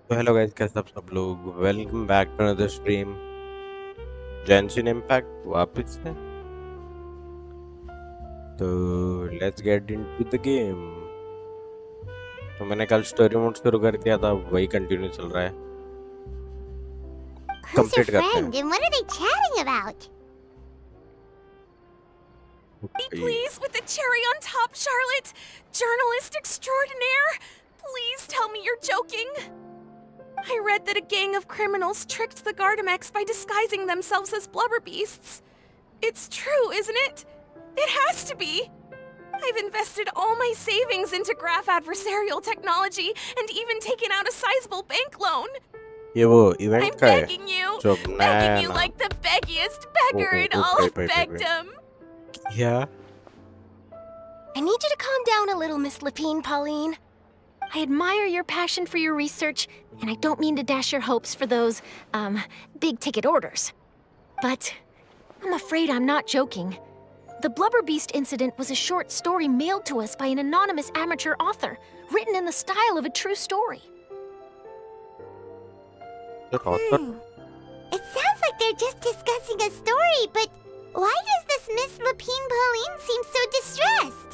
तो hello guys, कैसे आप सब लोग। Welcome back to another stream Genshin Impact वापस से। तो let's get into the game. तो मैंने कल स्टोरी मोड शुरू कर दिया था, वही कंटिन्यू चल रहा है। Who's your कंप्लीट करते हैं। friend and what are they chatting about? Please, with the cherry on top, Charlotte! Journalist extraordinaire! Please tell me you're joking! I read that a gang of criminals tricked the Gardamex by disguising themselves as blubber beasts. It's true, isn't it? It has to be! I've invested all my savings into graph adversarial technology and even taken out a sizable bank loan. ये वो I'm event का है begging you, जो begging नया you ना। like the beggiest beggar in all wait, of wait, wait, wait. begdom. क्या? I need you to calm down a little, Miss Lapine, Pauline. I admire your passion for your research, and I don't mean to dash your hopes for those, big-ticket orders. But I'm afraid I'm not joking. The Blubber Beast incident was a short story mailed to us by an anonymous amateur author, written in the style of a true story. The author? It sounds like they're just discussing a story, but why does this Miss Lapine Pauline seem so distressed?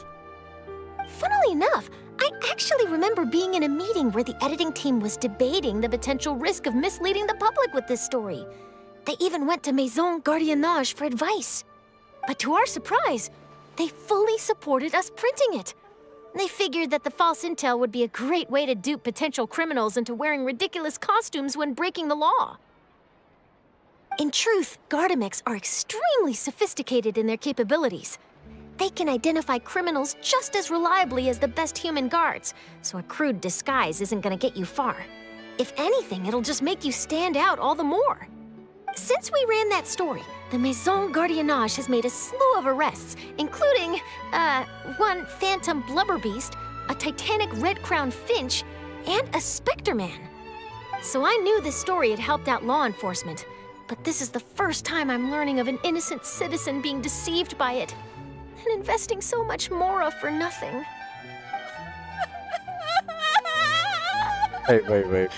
Funnily enough, I actually remember being in a meeting where the editing team was debating the potential risk of misleading the public with this story. They even went to Maison Gardiennage for advice. But to our surprise, they fully supported us printing it. They figured that the false intel would be a great way to dupe potential criminals into wearing ridiculous costumes when breaking the law. In truth, Gardamex are extremely sophisticated in their capabilities. They can identify criminals just as reliably as the best human guards, so a crude disguise isn't gonna get you far. If anything, it'll just make you stand out all the more. Since we ran that story, the Maison Gardiennage has made a slew of arrests, including, one phantom blubber beast, a titanic red-crowned finch, and a specter man. So I knew this story had helped out law enforcement, but this is the first time I'm learning of an innocent citizen being deceived by it, and investing so much mora for nothing. Wait.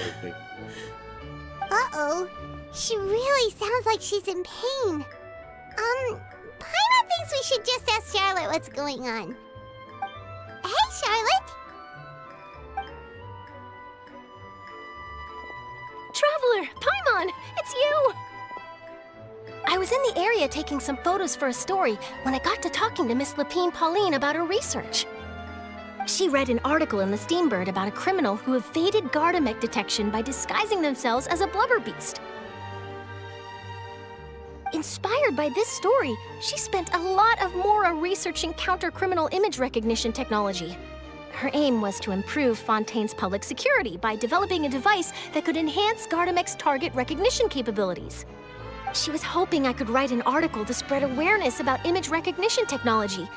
Uh-oh. She really sounds like she's in pain. Paimon thinks we should just ask Charlotte what's going on. Hey, Charlotte! Traveler, Paimon, it's you! I was in the area taking some photos for a story when I got to talking to Miss Lapine Pauline about her research. She read an article in the Steambird about a criminal who evaded Gardamex detection by disguising themselves as a blubber beast. Inspired by this story, she spent a lot of mora researching counter-criminal image recognition technology. Her aim was to improve Fontain's public security by developing a device that could enhance Gardamex target recognition capabilities. She was hoping I could write an article to spread awareness about image recognition technology.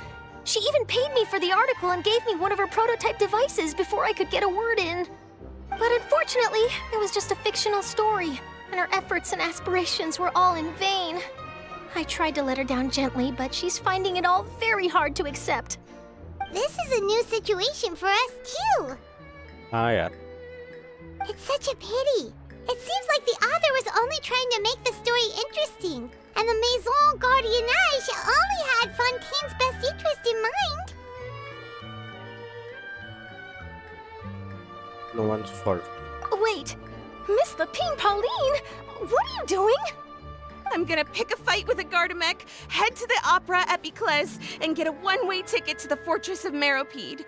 She even paid me for the article and gave me one of her prototype devices before I could get a word in. But unfortunately, it was just a fictional story, and her efforts and aspirations were all in vain. I tried to let her down gently, but she's finding it all very hard to accept. This is a new situation for us, too. हाँ यार। It's such a pity. It seems like the author was only trying to make the story interesting, and the Maison Gardiennage only had Fontaine's best interest in mind. No one's fault. Wait, Miss Lapine Pauline, what are you doing? I'm gonna pick a fight with a Gardamex, head to the opera at Biclez, and get a one-way ticket to the Fortress of Meropide.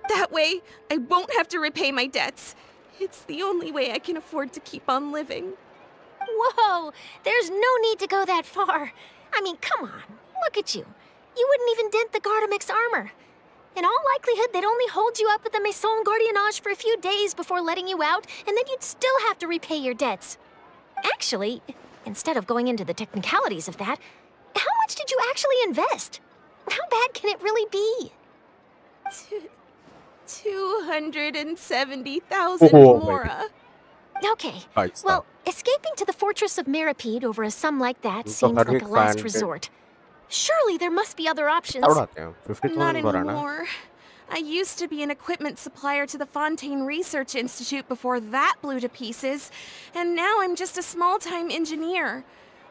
That way, I won't have to repay my debts. It's the only way I can afford to keep on living. Whoa, there's no need to go that far. I mean, come on, look at you. You wouldn't even dent the Gardamex armor. In all likelihood, they'd only hold you up at the Maison Gardiennage for a few days before letting you out, and then you'd still have to repay your debts. Actually, instead of going into the technicalities of that, how much did you actually invest? How bad can it really be? 270,000 Oh my mora. Okay, Right, stop. well, escaping to the Fortress of Meropide over a sum like that तो seems हर like एक a last fan के resort. Surely there must be other options. क्या उड़ाते हैं? 50,000 Not भरा ना? anymore. I used to be an equipment supplier to the Fontain Research Institute before that blew to pieces, and now I'm just a small-time engineer.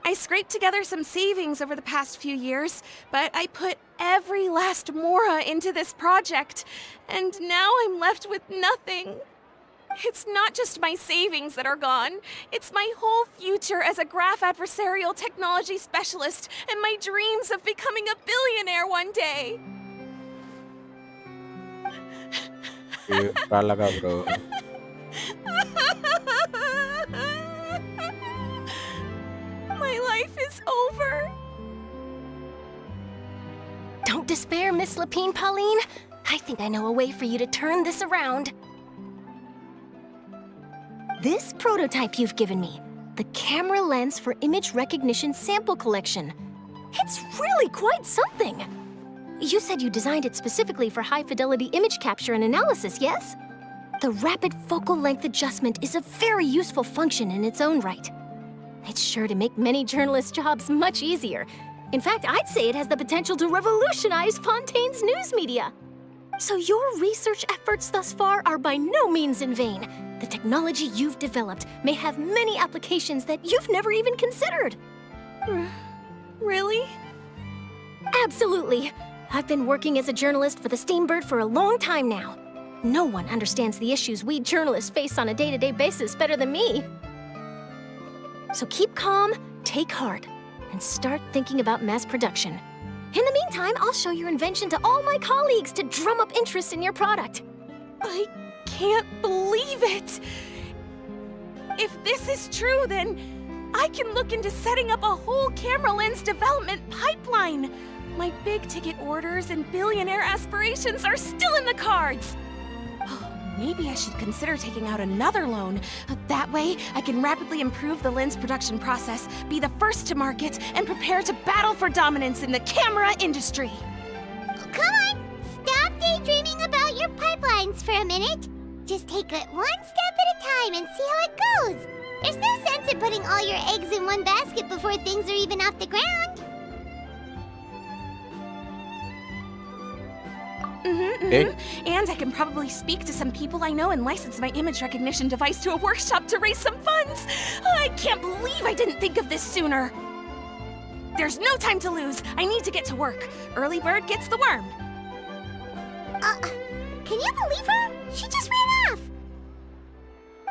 I scraped together some savings over the past few years, but I put every last mora into this project, and now I'm left with nothing. It's not just my savings that are gone. It's my whole future as a graph adversarial technology specialist and my dreams of becoming a billionaire one day. क्या लगा bro? My life is over. Don't despair, Miss Lapine Pauline. I think I know a way for you to turn this around. This prototype you've given me, the camera lens for image recognition sample collection. It's really quite something. You said you designed it specifically for high-fidelity image capture and analysis, yes? The rapid focal length adjustment is a very useful function in its own right. It's sure to make many journalists' jobs much easier. In fact, I'd say it has the potential to revolutionize Fontain's news media. So your research efforts thus far are by no means in vain. The technology you've developed may have many applications that you've never even considered. Really? Absolutely. I've been working as a journalist for the Steambird for a long time now. No one understands the issues we journalists face on a day-to-day basis better than me. So keep calm, take heart, and start thinking about mass production. In the meantime, I'll show your invention to all my colleagues to drum up interest in your product. I can't believe it! If this is true, then I can look into setting up a whole camera lens development pipeline. My big-ticket orders and billionaire aspirations are still in the cards. Oh, maybe I should consider taking out another loan. That way, I can rapidly improve the lens production process, be the first to market, and prepare to battle for dominance in the camera industry. Come on, stop daydreaming about your pipelines for a minute. Just take it one step at a time and see how it goes. There's no sense in putting all your eggs in one basket before things are even off the ground. And I can probably speak to some people I know and license my image recognition device to a workshop to raise some funds. I can't believe I didn't think of this sooner. There's no time to lose. I need to get to work. Early bird gets the worm. Can you believe her? She just ran off.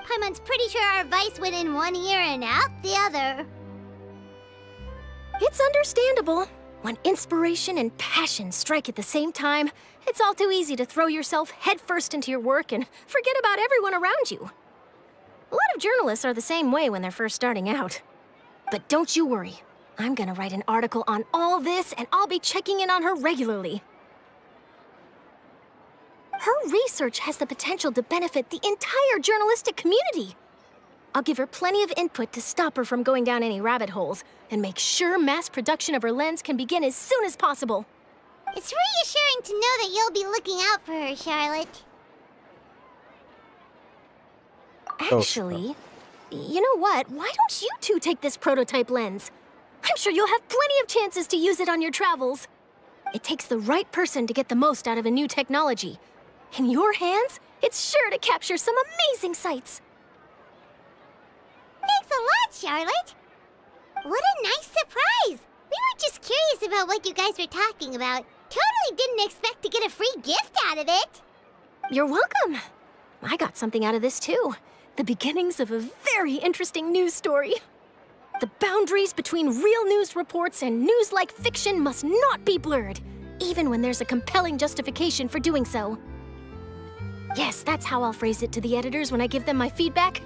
Paimon's pretty sure our advice went in one ear and out the other. It's understandable. When inspiration and passion strike at the same time, it's all too easy to throw yourself headfirst into your work and forget about everyone around you. A lot of journalists are the same way when they're first starting out. But don't you worry. I'm gonna write an article on all this, and I'll be checking in on her regularly. Her research has the potential to benefit the entire journalistic community. I'll give her plenty of input to stop her from going down any rabbit holes, and make sure mass production of her lens can begin as soon as possible. It's reassuring to know that you'll be looking out for her, Charlotte. Actually, you know what? Why don't you two take this prototype lens? I'm sure you'll have plenty of chances to use it on your travels. It takes the right person to get the most out of a new technology. In your hands, it's sure to capture some amazing sights. Thanks a lot, Charlotte. What a nice surprise. We were just curious about what you guys were talking about. Totally didn't expect to get a free gift out of it. You're welcome. I got something out of this too. The beginnings of a very interesting news story. The boundaries between real news reports and news-like fiction must not be blurred, even when there's a compelling justification for doing so. Yes, that's how I'll phrase it to the editors when I give them my feedback.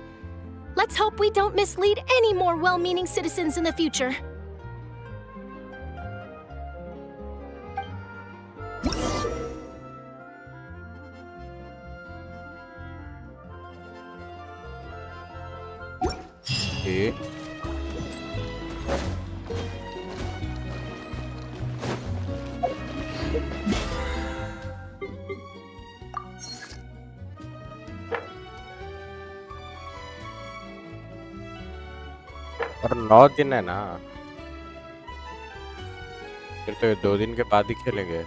Let's hope we don't mislead any more well-meaning citizens in the future. Okay. और 9 दिन है ना, फिर तो ये 2 दिन के बाद ही खेलेंगे।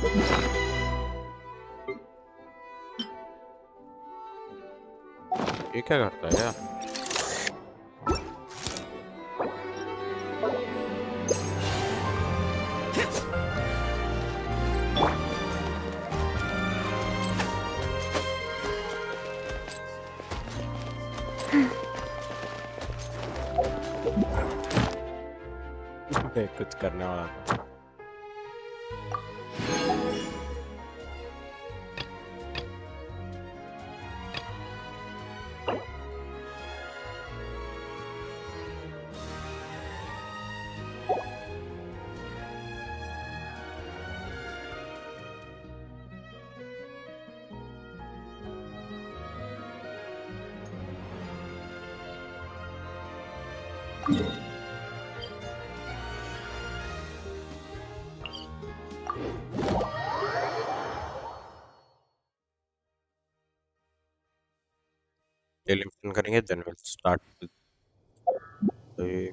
ये क्या करता है यार? कुछ करने वाला था। एलिमिनेशन करेंगे then will start with okay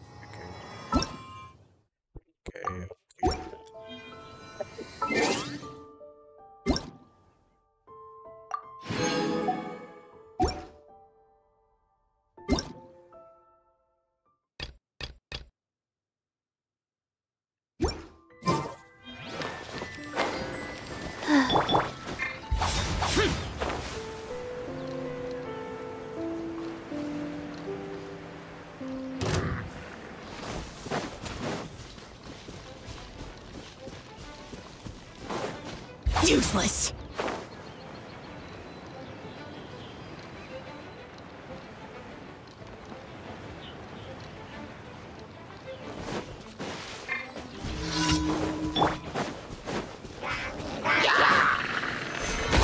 Useless.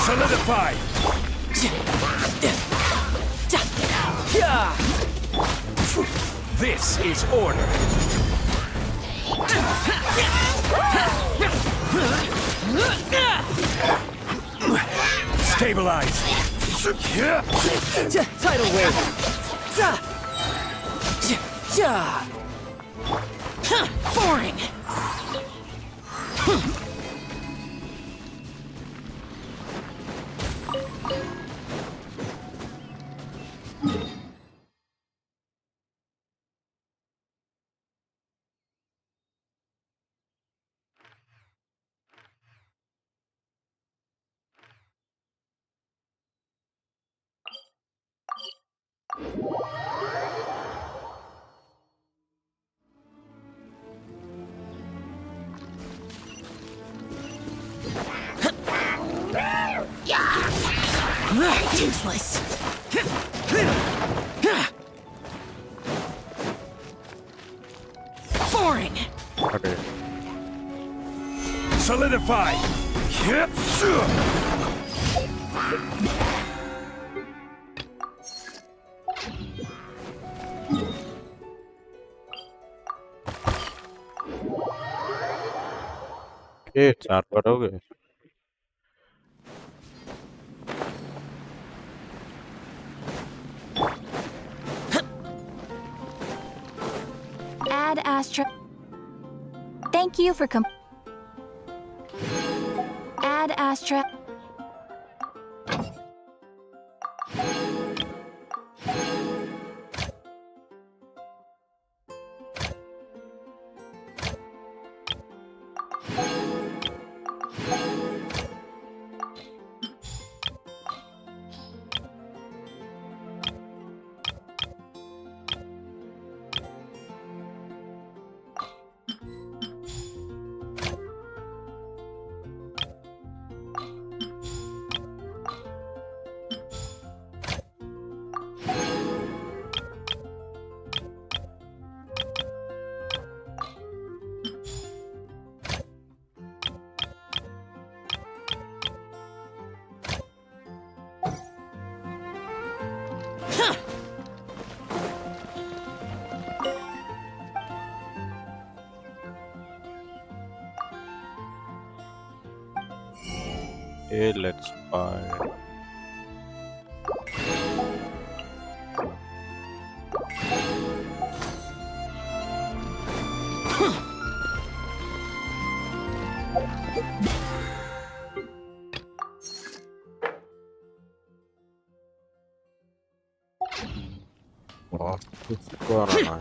Solidify! This is order. Stabilize. Tidal wave. Boring. Useless. Boring. अरे Solidify. ये 4 बार हो गए। Add Astra. Thank you for Add Astra. Okay, let's buy. Oh, sekarang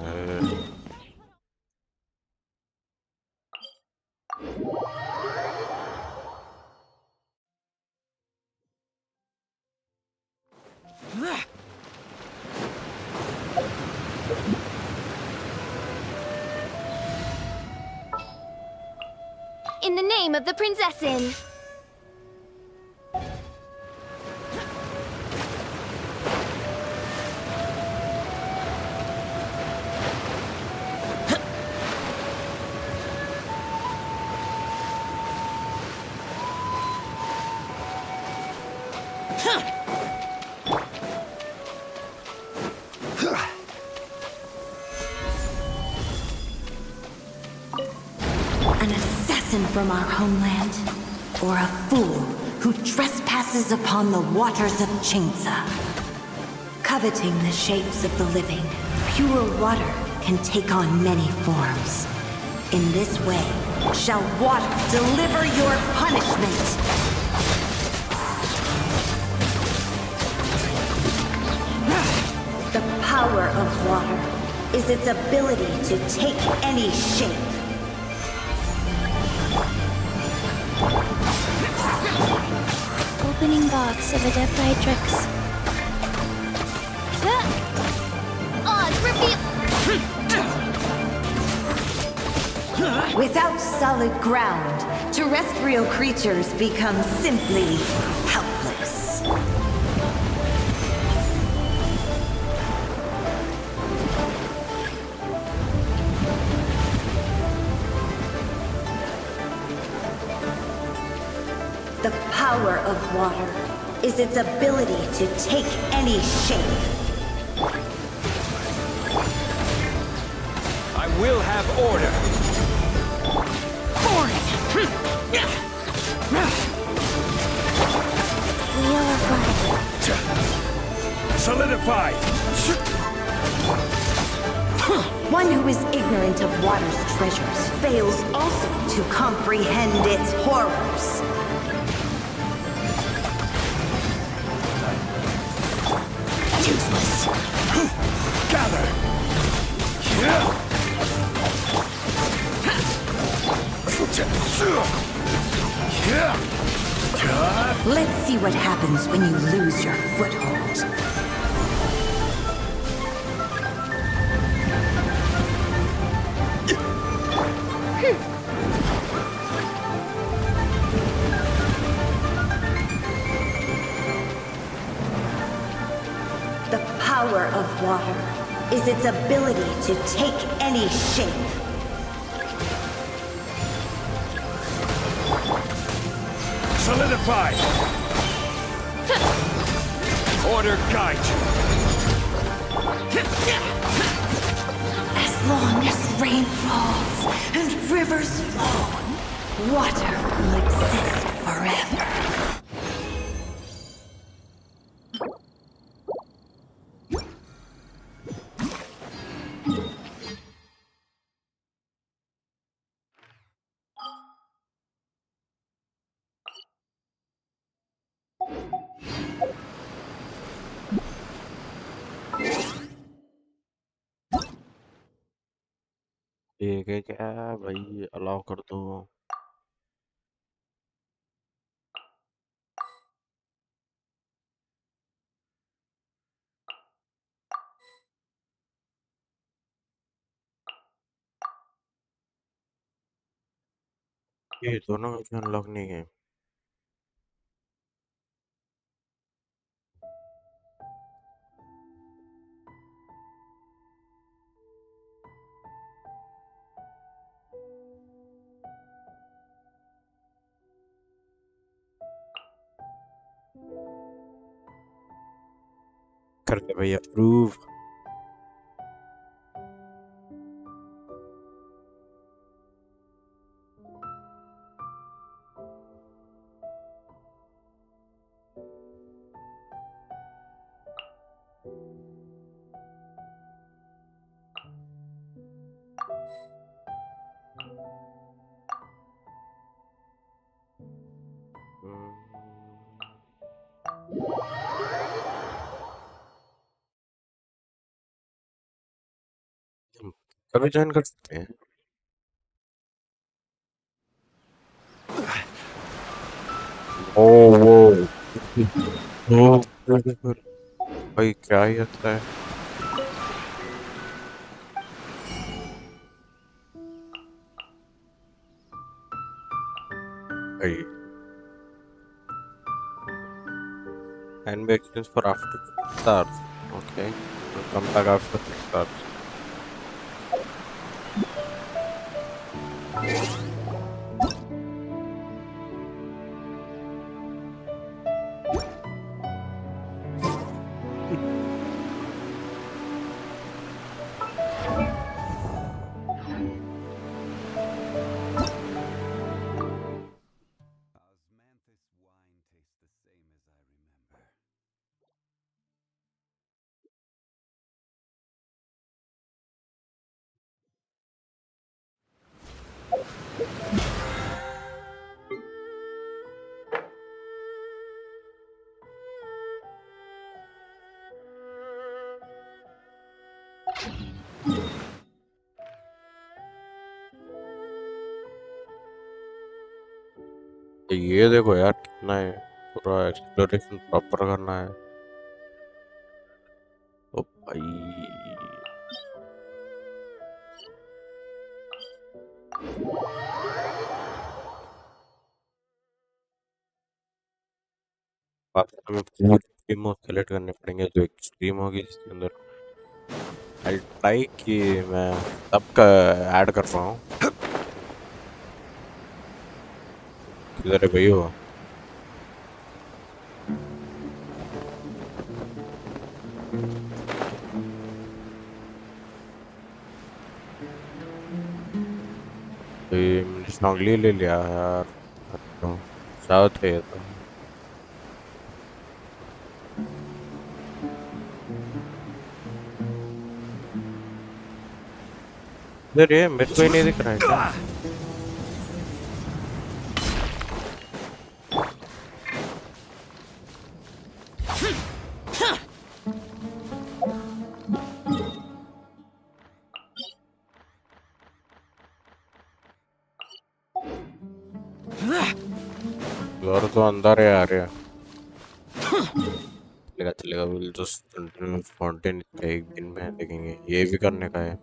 In the name of the Prinzessin! An assassin from our homeland, or a fool who trespasses upon the waters of Chingsa. Coveting the shapes of the living, pure water can take on many forms. In this way, shall water deliver your punishment. The power of water is its ability to take any shape. Opening box of Adeptitrix. Oz, reveal! Without solid ground, terrestrial creatures become simply helpless. The power of water is its ability to take any shape. I will have order. We are right. Solidify. One who is ignorant of water's treasures fails also to comprehend its horrors. Useless. Gather. Let's see what happens when you lose your foothold. The power of water is its ability to take any shape. Solidify. Order guide you. As long as rain falls and rivers flow, water will exist forever. ठीक है क्या भाई allow कर दो ये दोनों मुझे unlock नहीं है कर दे भाई अप्रूव अभी ज्वाइन कर सकते हैं। ओ वो ओ भाई क्या ही होता है भाई। And be exchange for after 6 hours. Okay. We'll come back after 6 hours. ये देखो यार कितना है, पूरा एक्सप्लोरेशन प्रॉपर करना है। ओ भाई बात हमें पूरी टीम सेलेक्ट करने पड़ेंगे जो एक्सट्रीम होगी जिसके अंदर आई ट्राई कि मैं सबका ऐड कर रहा हूँ। किधर है भाई वो? मैंने स्नॉगली ले लिया यार, तो साउथ है ये तो। इधर ये मेरे को ही नहीं दिख रहा है क्या? यार तो अंदर है यार ये। चलेगा चलेगा, विल जस्ट कंटिन्यू फाउंटेन एक दिन में देखेंगे, ये भी करने का है।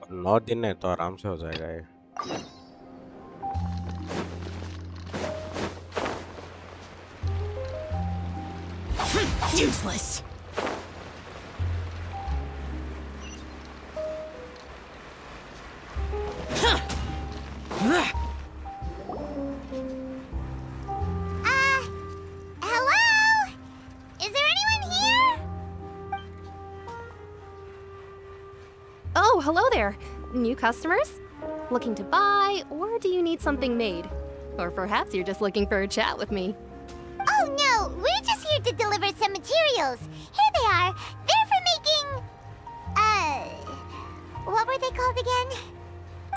और 9 दिन है तो आराम से हो जाएगा ये। Useless. Hello? Is there anyone here? Oh, hello there. New customers? Looking to buy, or do you need something made? Or perhaps you're just looking for a chat with me. Oh no, we're just here to deliver some materials. Here they are. They're for making... what were they called again?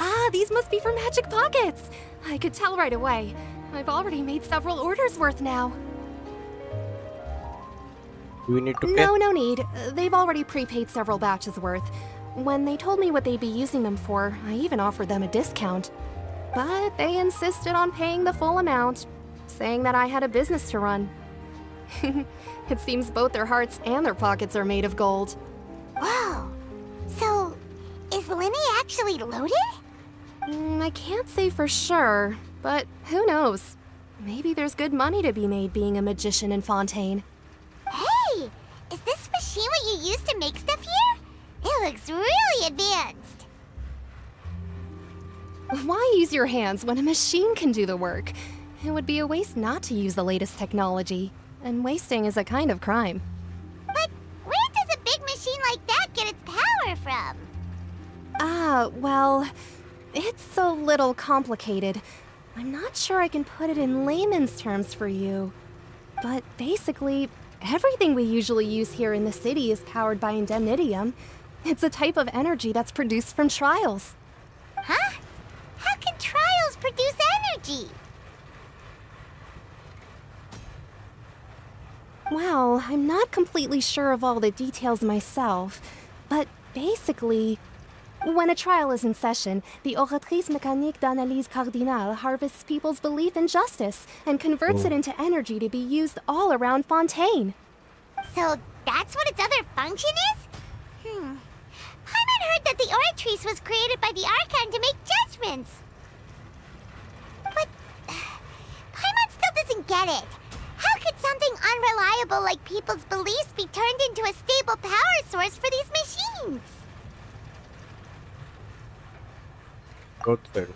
Ah, these must be for magic pockets. I could tell right away. I've already made several orders worth now. Do we need to pay? No need. They've already prepaid several batches worth. When they told me what they'd be using them for, I even offered them a discount. But they insisted on paying the full amount, saying that I had a business to run. It seems both their hearts and their pockets are made of gold. Whoa. So, is Lenny actually loaded? I can't say for sure, but who knows? Maybe there's good money to be made being a magician in Fontaine. Hey! Is this machine what you use to make stuff here? It looks really advanced. Why use your hands when a machine can do the work? It would be a waste not to use the latest technology, and wasting is a kind of crime. But where does a big machine like that get its power from? Well, it's a little complicated. I'm not sure I can put it in layman's terms for you. But basically, everything we usually use here in the city is powered by indemnitium. It's a type of energy that's produced from trials. Huh? How can trials produce energy? Well, I'm not completely sure of all the details myself, but basically, when a trial is in session, the Oratrice Mécanique d'Analyse Cardinale harvests people's belief in justice and converts it into energy to be used all around Fontaine. So that's what its other function is? Paimon heard that the Oratrice was created by the Archon to make judgments. But Paimon still doesn't get it. How could something unreliable like people's beliefs be turned into a stable power source for these machines? Good thing.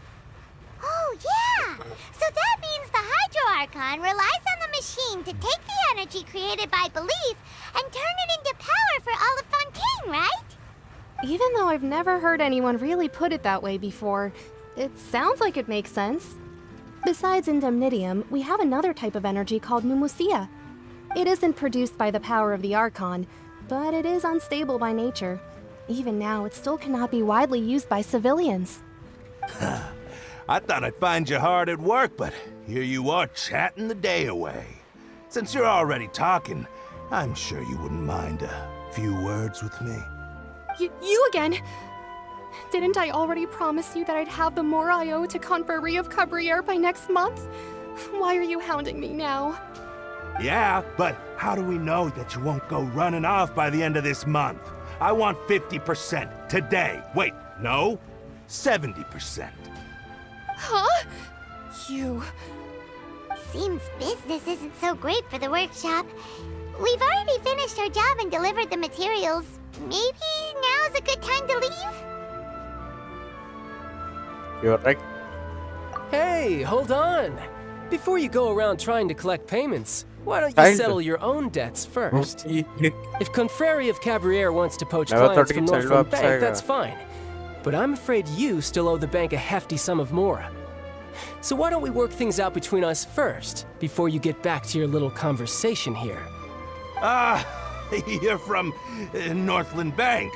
Oh, yeah! So that means the Hydro Archon relies on the machine to take the energy created by belief and turn it into power for all of Fontaine, right? Even though I've never heard anyone really put it that way before, it sounds like it makes sense. Besides indemnitium, we have another type of energy called pneumosia. It isn't produced by the power of the Archon, but it is unstable by nature. Even now, it still cannot be widely used by civilians. I thought I'd find you hard at work, but here you are chatting the day away. Since you're already talking, I'm sure you wouldn't mind a few words with me. You again? Didn't I already promise you that I'd have the more I owe to Confrérie of Cabriere by next month? Why are you hounding me now? Yeah, but how do we know that you won't go running off by the end of this month? I want 50% today. Wait, no? 70%. Huh? You... Seems business isn't so great for the workshop. We've already finished our job and delivered the materials. Maybe now's a good time to leave? You're right. Hey, hold on. Before you go around trying to collect payments, why don't you Kind of. settle your own debts first? Okay. If Confrérie of Cabriere wants to poach Never clients thought from he'd sell Northland you Bank, upside that's down. fine. But I'm afraid you still owe the bank a hefty sum of mora. So why don't we work things out between us first, before you get back to your little conversation here? You're from Northland Bank.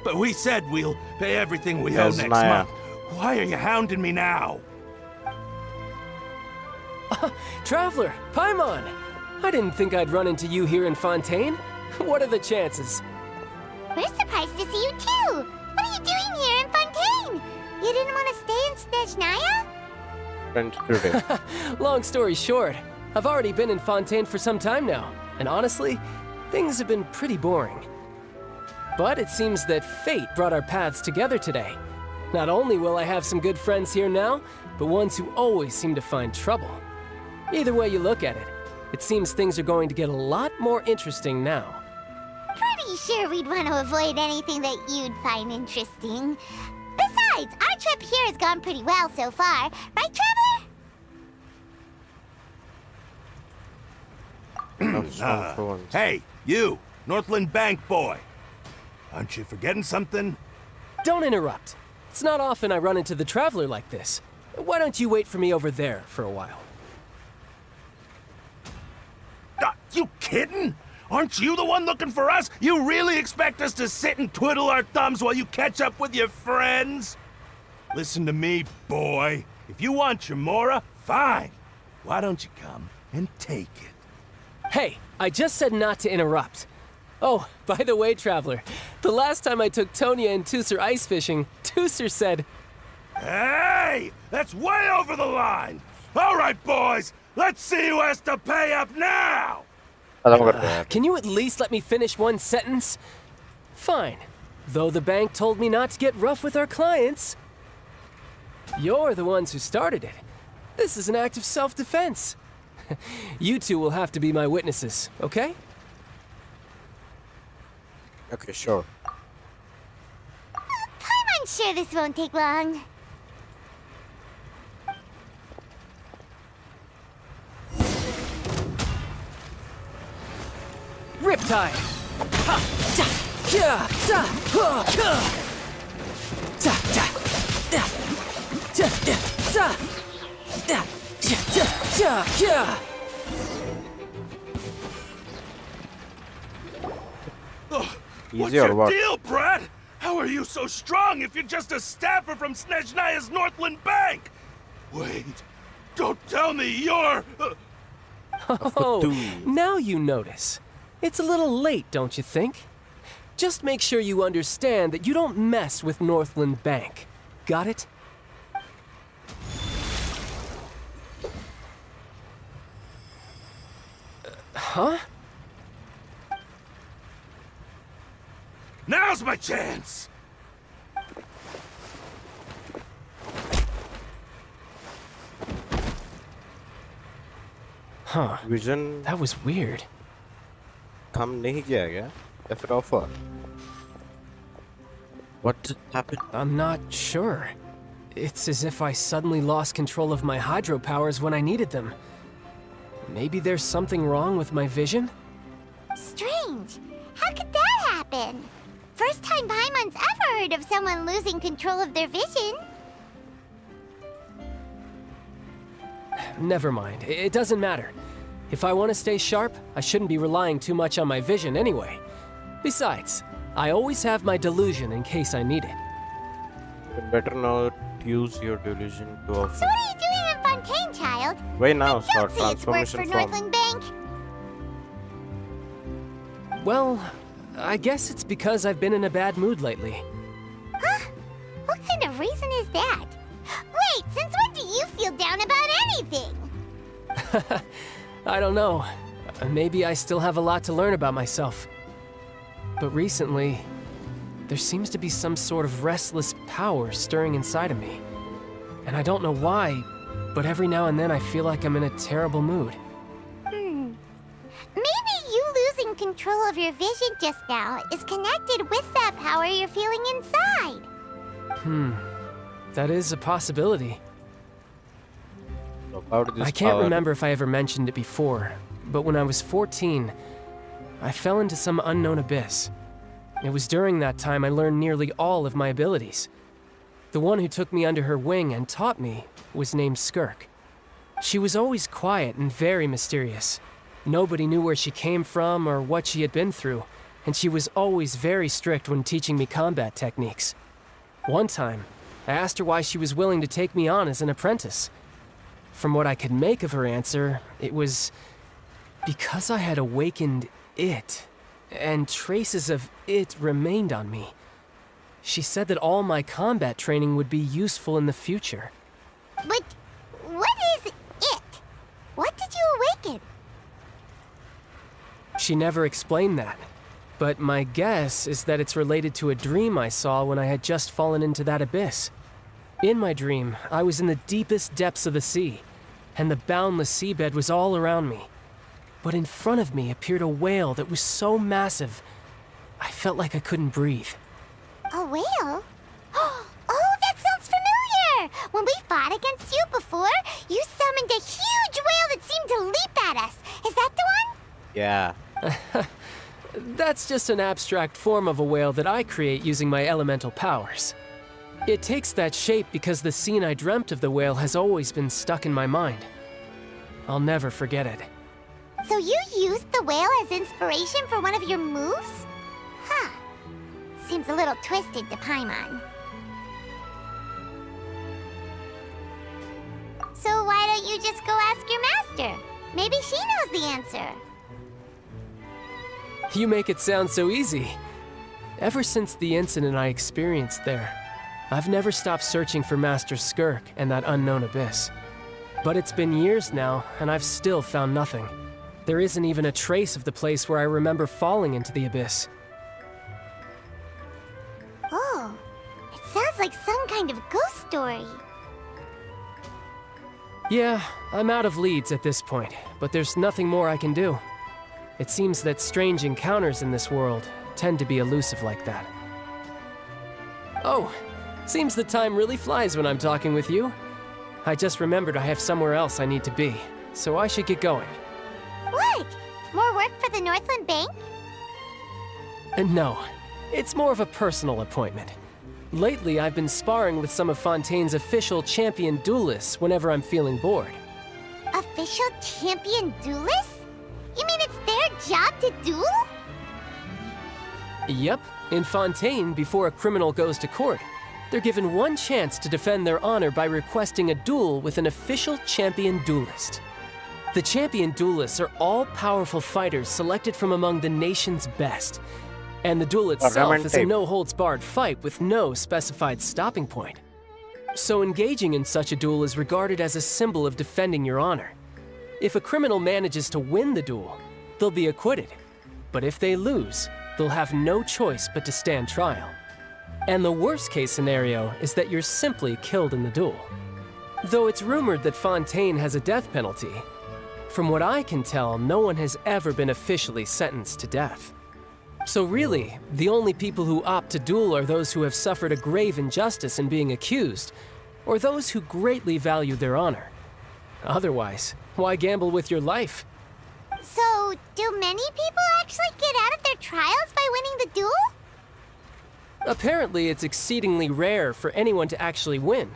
But we said we'll pay everything we owe Yes, next Maya. month. Why are you hounding me now? Traveler, Paimon! I didn't think I'd run into you here in Fontaine. What are the chances? We're surprised to see you too! What are you doing here in Fontaine? You didn't want to stay in Snezhnaya? Friends today. Long story short, I've already been in Fontaine for some time now, and honestly, things have been pretty boring. But it seems that fate brought our paths together today. Not only will I have some good friends here now, but ones who always seem to find trouble. Either way you look at it, it seems things are going to get a lot more interesting now. Pretty sure we'd want to avoid anything that you'd find interesting. Besides, our trip here has gone pretty well so far. Right, Traveler? Hey, you, Northland Bank boy. Aren't you forgetting something? Don't interrupt. It's not often I run into the Traveler like this. Why don't you wait for me over there for a while? You kidding? Aren't you the one looking for us? You really expect us to sit and twiddle our thumbs while you catch up with your friends? Listen to me, boy. If you want your Mora, fine. Why don't you come and take it? Hey, I just said not to interrupt. Oh, by the way, Traveler, the last time I took Tonya and Tusser ice fishing, Tusser said, Hey! That's way over the line! All right, boys, let's see who has to pay up now! Can you at least let me finish one sentence? Fine. Though the bank told me not to get rough with our clients. You're the ones who started it. This is an act of self-defense. You two will have to be my witnesses, okay? Okay, sure. I'm sure this won't take long. Riptide! Ha! Ja! Ja! Za! Ha! Ha! What's Easy or your what? deal, Brad? How are you so strong if you're just a staffer from Snezhnaya's Northland Bank? Wait, don't tell me you're... Oh, now you notice. It's a little late, don't you think? Just make sure you understand that you don't mess with Northland Bank. Got it? Huh? Now's my chance! Huh. Vision That was weird. come नहीं किया क्या? या फिर off हुआ? What just happened? I'm not sure. It's as if I suddenly lost control of my hydro powers when I needed them. Maybe there's something wrong with my vision? Strange. How could that happen? First time Paimon's ever heard of someone losing control of their vision. Never mind. It doesn't matter. If I want to stay sharp, I shouldn't be relying too much on my vision anyway. Besides, I always have my delusion in case I need it. You better not use your delusion too So often. what are you doing in Fontaine, child? Wait now, Don't start say it's work for transformation form. Northland Bank. Well, I guess it's because I've been in a bad mood lately. Huh? What kind of reason is that? Wait, since when do you feel down about anything? I don't know. Maybe I still have a lot to learn about myself. But recently, there seems to be some sort of restless power stirring inside of me. And I don't know why, but every now and then I feel like I'm in a terrible mood. Maybe you losing control of your vision just now is connected with that power you're feeling inside. That is a possibility. So how did this I can't power- remember if I ever mentioned it before, but when I was 14, I fell into some unknown abyss. It was during that time I learned nearly all of my abilities. The one who took me under her wing and taught me was named Skirk. She was always quiet and very mysterious. Nobody knew where she came from or what she had been through, and she was always very strict when teaching me combat techniques. One time, I asked her why she was willing to take me on as an apprentice. From what I could make of her answer, it was because I had awakened it, and traces of it remained on me. She said that all my combat training would be useful in the future. But what is it? What did you awaken? She never explained that, but my guess is that it's related to a dream I saw when I had just fallen into that abyss. In my dream, I was in the deepest depths of the sea, and the boundless seabed was all around me. But in front of me appeared a whale that was so massive, I felt like I couldn't breathe. A whale? Oh, that sounds familiar! When we fought against you before, you summoned a huge whale that seemed to leap at us. Is that the one? Yeah. That's just an abstract form of a whale that I create using my elemental powers. It takes that shape because the scene I dreamt of the whale has always been stuck in my mind. I'll never forget it. So you used the whale as inspiration for one of your moves? Huh. Seems a little twisted to Paimon. So why don't you just go ask your master? Maybe she knows the answer. You make it sound so easy. Ever since the incident I experienced there, I've never stopped searching for Master Skirk and that unknown abyss. But it's been years now, and I've still found nothing. There isn't even a trace of the place where I remember falling into the abyss. Oh, it sounds like some kind of ghost story. Yeah, I'm out of leads at this point, but there's nothing more I can do. It seems that strange encounters in this world tend to be elusive like that. Oh, seems the time really flies when I'm talking with you. I just remembered I have somewhere else I need to be, so I should get going. What? More work for the Northland Bank? And no, it's more of a personal appointment. Lately, I've been sparring with some of Fontaine's official champion duelists whenever I'm feeling bored. Official champion duelists? You mean it's their job to duel? Yep, in Fontaine, before a criminal goes to court, they're given one chance to defend their honor by requesting a duel with an official champion duelist. The champion duelists are all powerful fighters selected from among the nation's best. And the duel itself is a no-holds-barred fight with no specified stopping point. So engaging in such a duel is regarded as a symbol of defending your honor. If a criminal manages to win the duel, they'll be acquitted. But if they lose, they'll have no choice but to stand trial. And the worst-case scenario is that you're simply killed in the duel. Though it's rumored that Fontaine has a death penalty, from what I can tell, no one has ever been officially sentenced to death. So really, the only people who opt to duel are those who have suffered a grave injustice in being accused, or those who greatly value their honor. Otherwise, why gamble with your life? So, do many people actually get out of their trials by winning the duel? Apparently, it's exceedingly rare for anyone to actually win.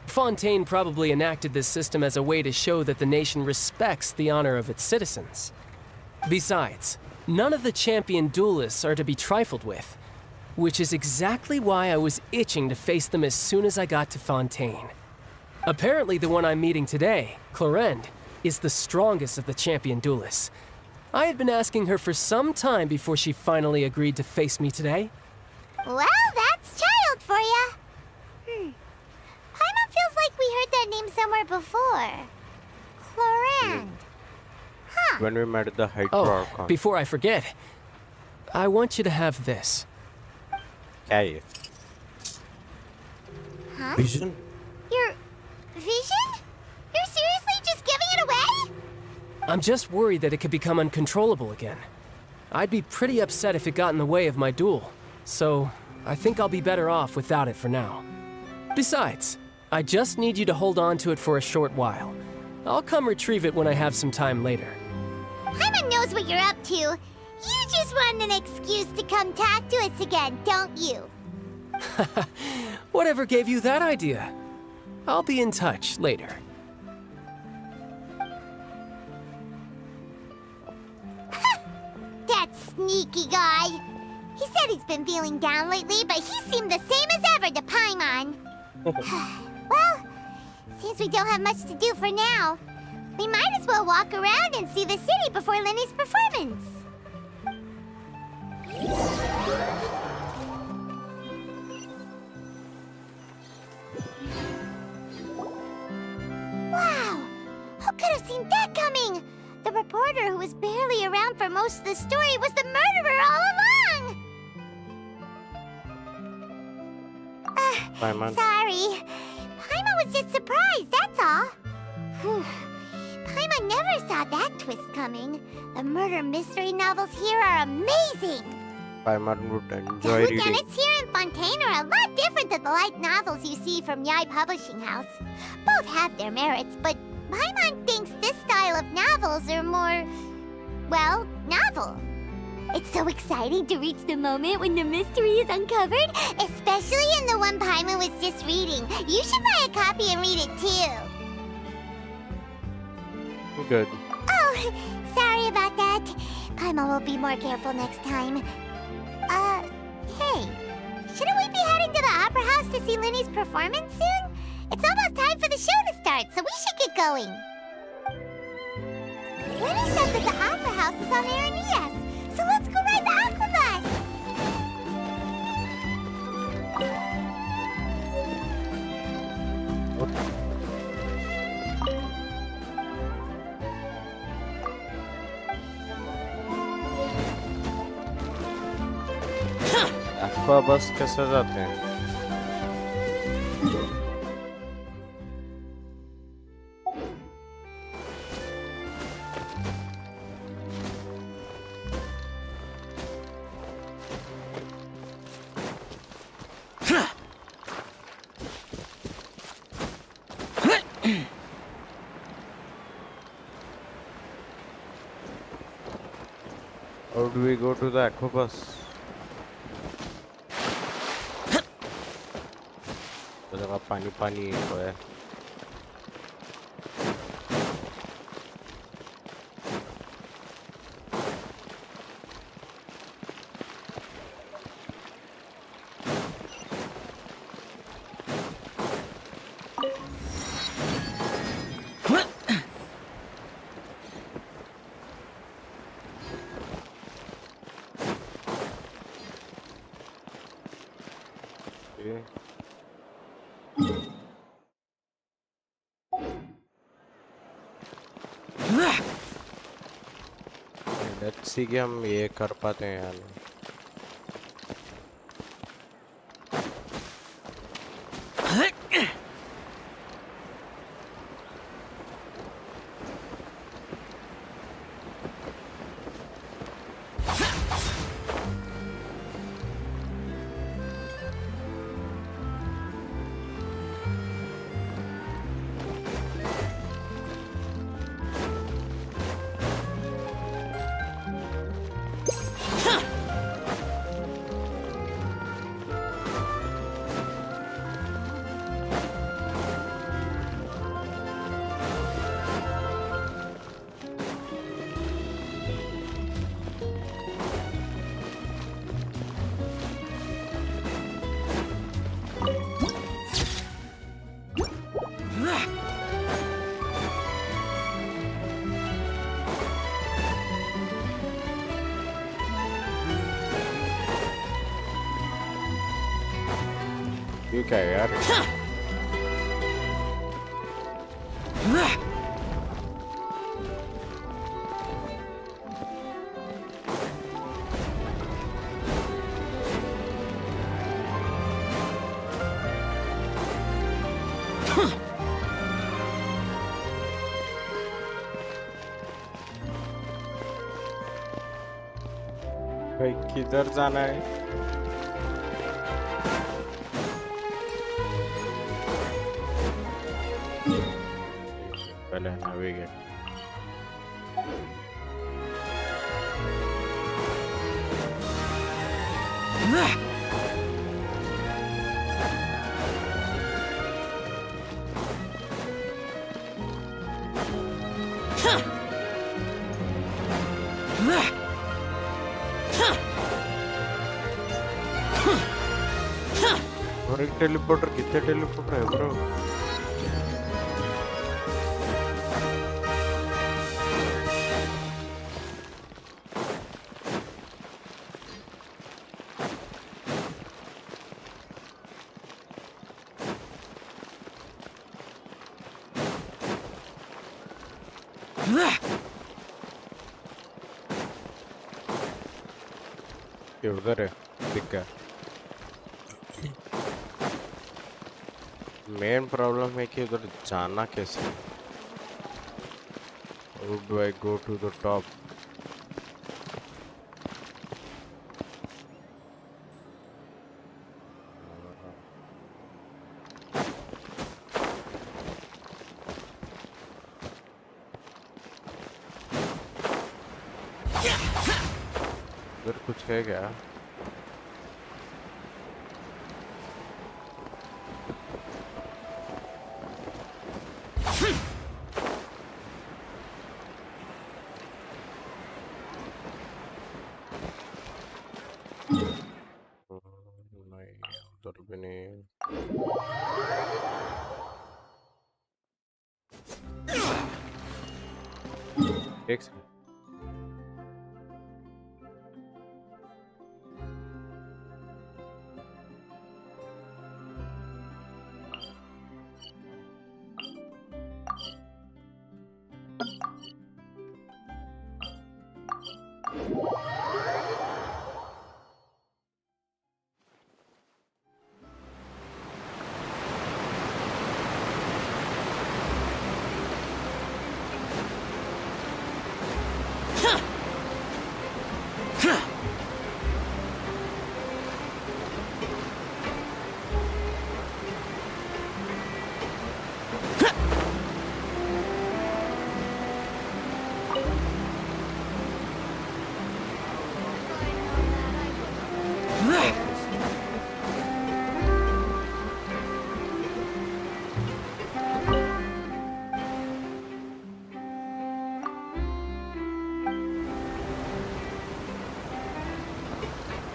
Fontaine probably enacted this system as a way to show that the nation respects the honor of its citizens. Besides, none of the champion duelists are to be trifled with, which is exactly why I was itching to face them as soon as I got to Fontaine. Apparently, the one I'm meeting today, Clorinde, is the strongest of the champion duelists. I had been asking her for some time before she finally agreed to face me today. Well, that's child for ya. Paimon feels like we heard that name somewhere before. Clorinde. Huh. When we met at the Hydra Oh, Con. before I forget, I want you to have this. Hey. Huh? Vision? Your vision? You're seriously just giving it away? I'm just worried that it could become uncontrollable again. I'd be pretty upset if it got in the way of my duel, so I think I'll be better off without it for now. Besides, I just need you to hold on to it for a short while. I'll come retrieve it when I have some time later. Paimon knows what you're up to. You just want an excuse to come talk to us again, don't you? Whatever gave you that idea? I'll be in touch later. That sneaky guy. He said he's been feeling down lately, but he seemed the same as ever to Paimon. Well, since we don't have much to do for now, we might as well walk around and see the city before Lenny's performance. Wow! Who could have seen that coming? The reporter who was barely around for most of the story was the murderer all along! Paimon. Sorry. Paimon was just surprised, that's all. Whew. Paimon never saw that twist coming. The murder mystery novels here are amazing. Paimon would The enjoy reading. whodunits here in Fontaine are a lot different than the light novels you see from Yai Publishing House. Both have their merits, but Paimon thinks this style of novels are more, well, novel. It's so exciting to reach the moment when the mystery is uncovered, especially in the one Paimon was just reading. You should buy a copy and read it too. Good. Oh, sorry about that. Paimon will be more careful next time. Hey, shouldn't we be heading to the Opera House to see Lenny's performance soon? It's almost time for the show to start, so we should get going. Lenny said that the Opera House is on Aranias, so let's go ride the Aquabus! Aqua बस कैसे जाते हैं? How do we go to the Aquabus? पानी पानी तो है। Let's see कि हम ये कर पाते हैं या नहीं। ये क्या है यार? भाई किधर जाना है? पहले नेविगेट। और एक टेलीपोर्टर, कितने टेलीपोर्टर है ब्रो? ये उधर है, दिख गया। मेन प्रॉब्लम है कि उधर जाना कैसे? How do I go to the top? उधर कुछ है क्या? नहीं, उधर भी नहीं। एक second.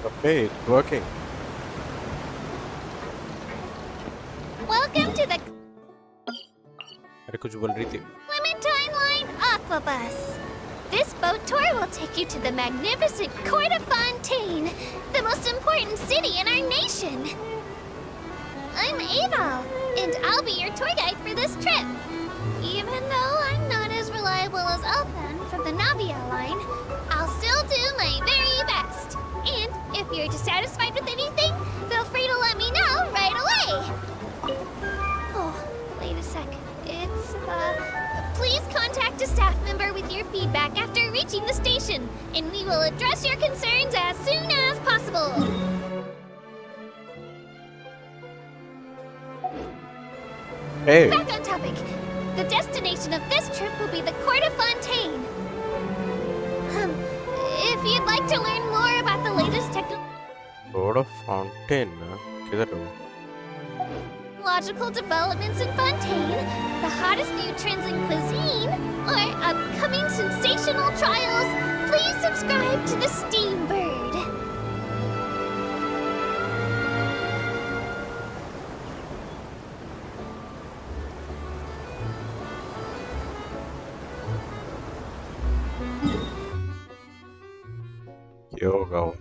Okay, it's working. Welcome to the अरे कुछ बोल रही थी. Clementine Line Aquabus. This boat tour will take you to the magnificent court of Fontain, the most important city in our nation. I'm Aval, and I'll be your tour guide for this trip. Even though I'm not as reliable as Elfan from the Navia line, I'll still do my very best. And if you're dissatisfied with anything, feel free to let me know right away. Oh, wait a sec. Please contact a staff member with your feedback after reaching the station, and we will address your concerns as soon as possible. Hey. Back on topic. The destination of this trip will be the court of Fontain. If you'd like to learn more about the latest Lord of Fontain. किधर हो? technological developments in Fontain, the hottest new trends in cuisine, or upcoming sensational trials, please subscribe to the Steambird. Yo, go.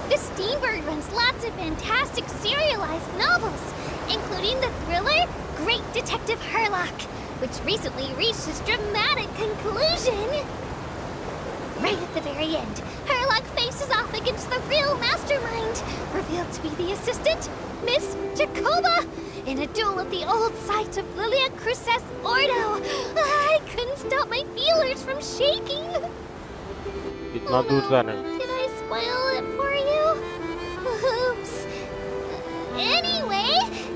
The Steambird runs lots of fantastic serialized novels, including the thriller Great Detective Herlock, which recently reached its dramatic conclusion. Right at the very end, Herlock faces off against the real mastermind, revealed to be the assistant, Miss Jacoba, in a duel at the old site of Lilia Cruces Ordo. I couldn't stop my feelers from shaking. इतना दूर जाना है. Did I spoil it for you? Oops. Anyway,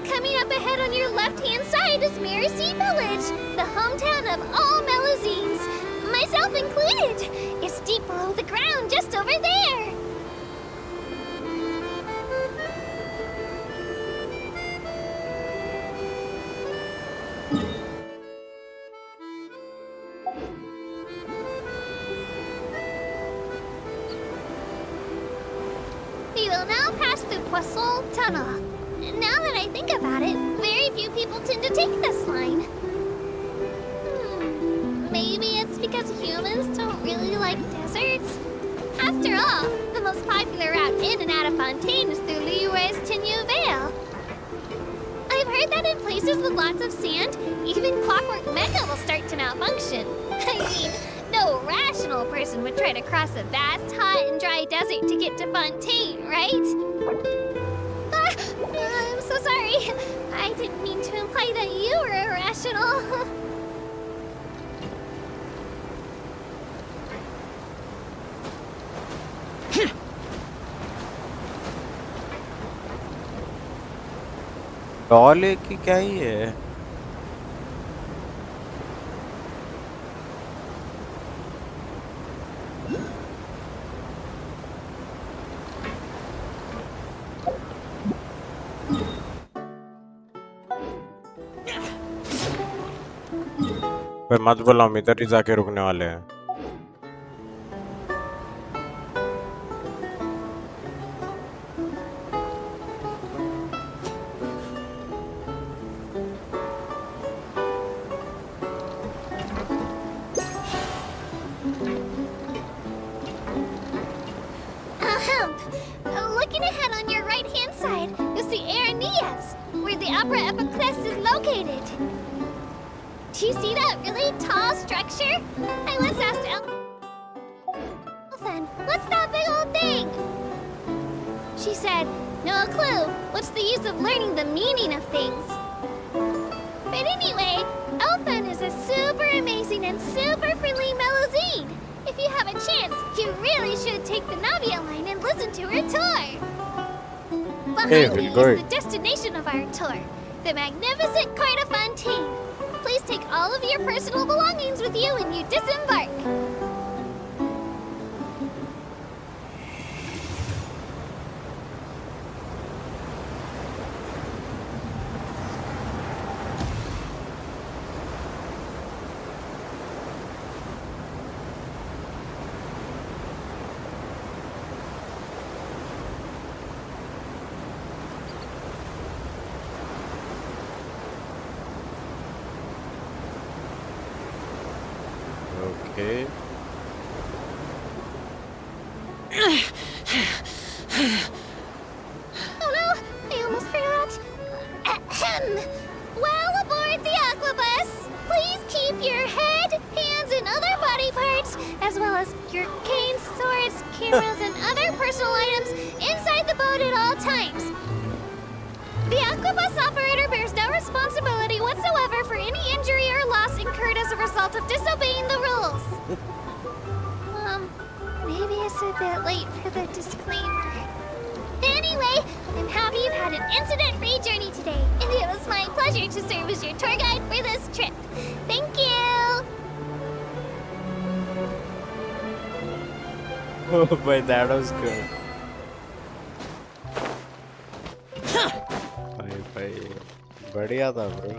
coming up ahead on your left-hand side is Mercy Village, the hometown of all Melusines, myself included. It's deep below the ground, just over there. We will now pass through Poisson Tunnel. Now that I think about it, very few people tend to take this line. Maybe it's because humans don't really like deserts? After all, the most popular route in and out of Fontaine is through Liyue's Tenyu Vale. I've heard that in places with lots of sand, even clockwork mecha will start to malfunction. I mean, no rational person would try to cross a vast, hot, and dry desert to get to Fontaine, right? I'm so sorry. I didn't mean to imply that you were irrational. Doll है कि क्या ही है? भाई मत बोलो, हम इधर ही जाके रुकने वाले हैं. Looking ahead on your right-hand side, you'll see Aeneas, where the Opera Epiclese is located. Do you see that really tall structure? I once asked Elfan, what's that big old thing? She said, no clue. What's the use of learning the meaning of things? But anyway, Elfan is a super amazing and super friendly Melusine. If you have a chance, you really should take the Navia line and listen to her tour. Behind me is the destination of our tour, the magnificent court of Fontaine. Please take all of your personal belongings with you when you disembark. Okay. Oh no, I almost forgot. Ahem. Well, aboard the Aquabus, please keep your head, hands, and other body parts, as well as your canes, swords, cameras, and other personal items inside the boat at all times. The Aquabus operator bears no responsibility whatsoever for any injury or loss incurred as a result of disobeying the rules. Maybe it's a bit late for the disclaimer. Anyway, I'm happy you've had an incident-free journey today, and it was my pleasure to serve as your tour guide for this trip. Thank you! Oh boy, that was good. भाई बढ़िया था bro.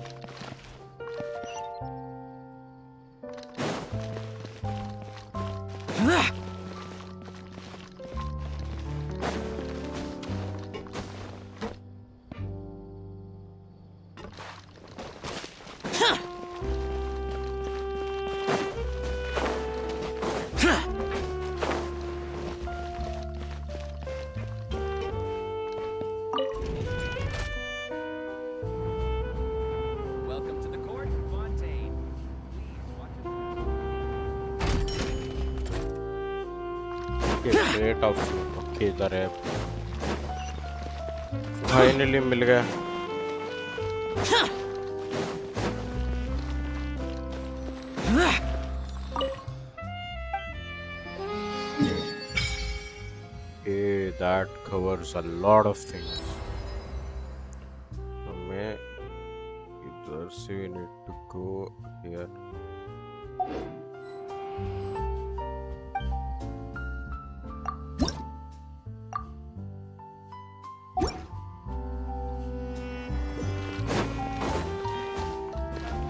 Welcome to the court, Fontain. Okay, great option. Okay, इधर है. Finally मिल गया. Okay, that covers a lot of things. हमें इधर से we need to go here.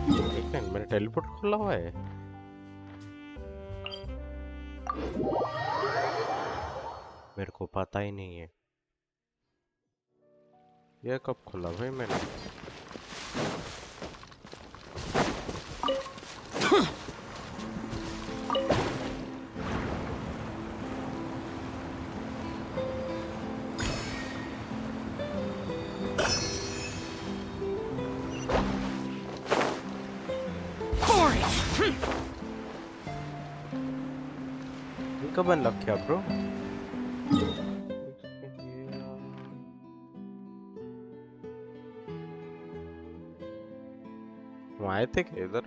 लेकिन मेरा टेलीपोर्ट खुला हुआ है. मेरे को पता ही नहीं है. ये कब खुला भाई मैंने? कब अनलॉक किया ब्रो? हम आए थे क्या इधर?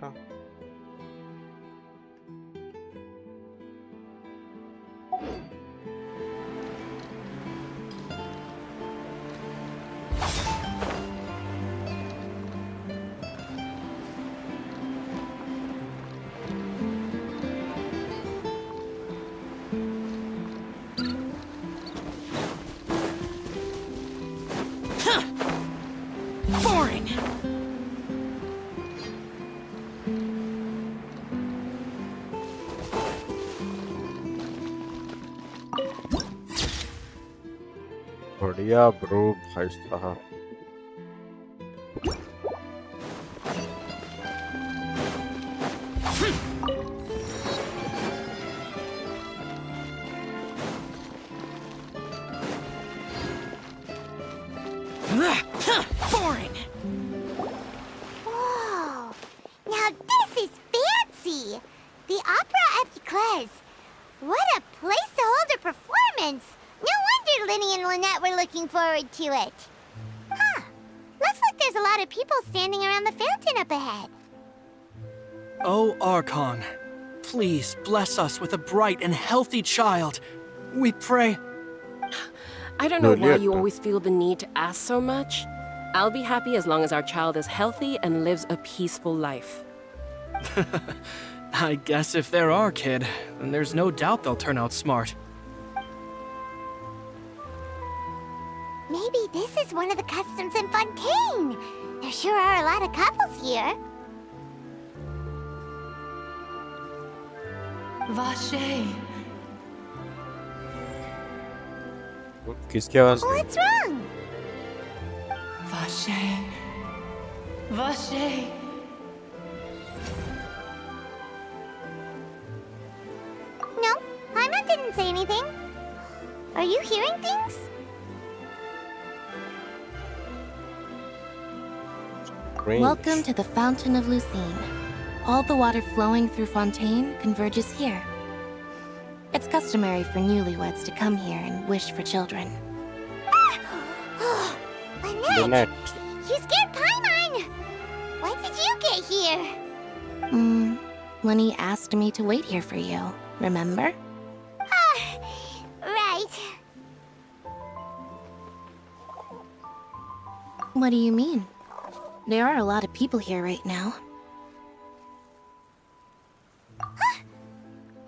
बढ़िया ब्रो भाई साहब. Whoa! Now this is fancy! The Opera Epiclese. What a place to hold a performance! No wonder Linny and Lynette were looking forward to it. Huh. Looks like there's a lot of people standing around the fountain up ahead. O Archon, please bless us with a bright and healthy child. We pray. I don't know why you always feel the need to ask so much. I'll be happy as long as our child is healthy and lives a peaceful life. I guess if they're our kid, then there's no doubt they'll turn out smart. Maybe this is one of the customs in Fontaine. There sure are a lot of couples here. Vache. किसकी आवाज? What's wrong? Vache. Vache. Paimon didn't say anything. Are you hearing things? Strange. Welcome to the Fountain of Lucine. All the water flowing through Fontaine converges here. It's customary for newlyweds to come here and wish for children. Lynette, Lynette. you scared Paimon! When did you get here? Lenny asked me to wait here for you, remember? Right. What do you mean? There are a lot of people here right now.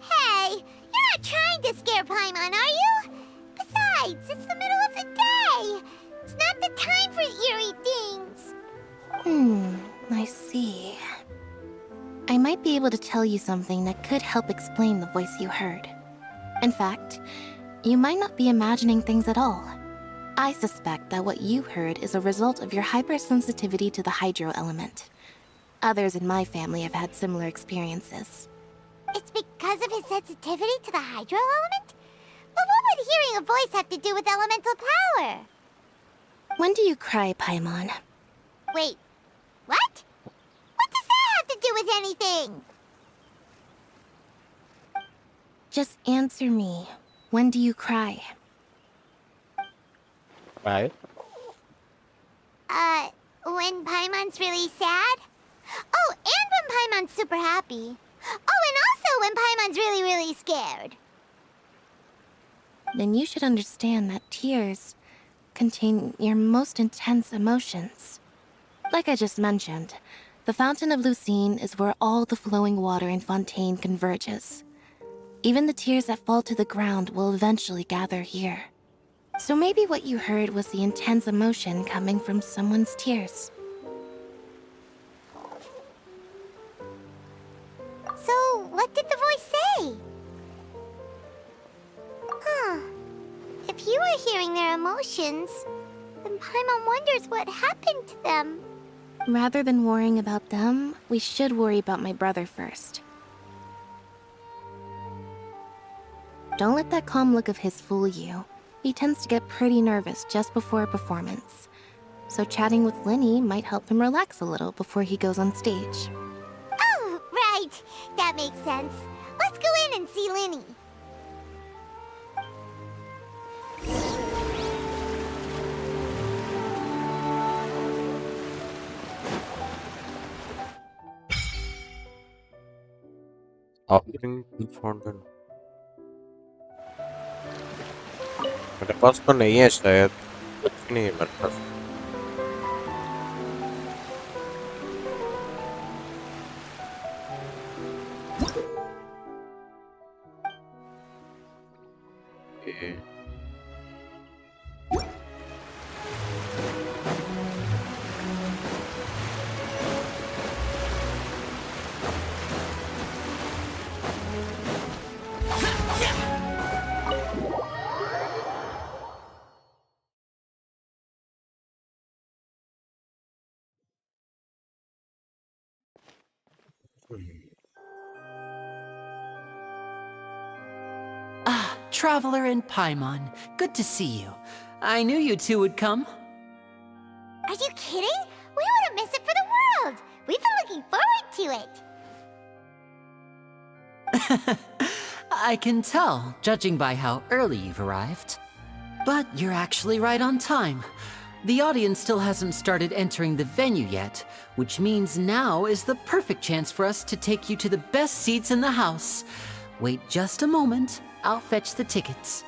Hey, you're not trying to scare Paimon, are you? Besides, it's the middle of the day. It's not the time for eerie things. I see. I might be able to tell you something that could help explain the voice you heard. In fact, you might not be imagining things at all. I suspect that what you heard is a result of your hypersensitivity to the hydro element. Others in my family have had similar experiences. It's because of his sensitivity to the hydro element? But what would hearing a voice have to do with elemental power? When do you cry, Paimon? Wait, what? What does that have to do with anything? Just answer me. When do you cry? Right. When Paimon's really sad? Oh, and when Paimon's super happy. Oh, and also when Paimon's really, really scared. Then you should understand that tears contain your most intense emotions. Like I just mentioned, the Fountain of Lucine is where all the flowing water in Fontaine converges. Even the tears that fall to the ground will eventually gather here. So maybe what you heard was the intense emotion coming from someone's tears. So, what did the voice say? Huh. If you were hearing their emotions, then Paimon wonders what happened to them. Rather than worrying about them, we should worry about my brother first. Don't let that calm look of his fool you. He tends to get pretty nervous just before a performance. So chatting with Lenny might help him relax a little before he goes on stage. Oh, right. That makes sense. Let's go in and see Linny. Offering to Fontain. मेरे पास तो नहीं है शायद. कुछ भी नहीं है मेरे पास. Okay. Ah, Traveler and Paimon. Good to see you. I knew you two would come. Are you kidding? We wouldn't miss it for the world. We've been looking forward to it. I can tell, judging by how early you've arrived. But you're actually right on time. The audience still hasn't started entering the venue yet, which means now is the perfect chance for us to take you to the best seats in the house. Wait just a moment. I'll fetch the tickets.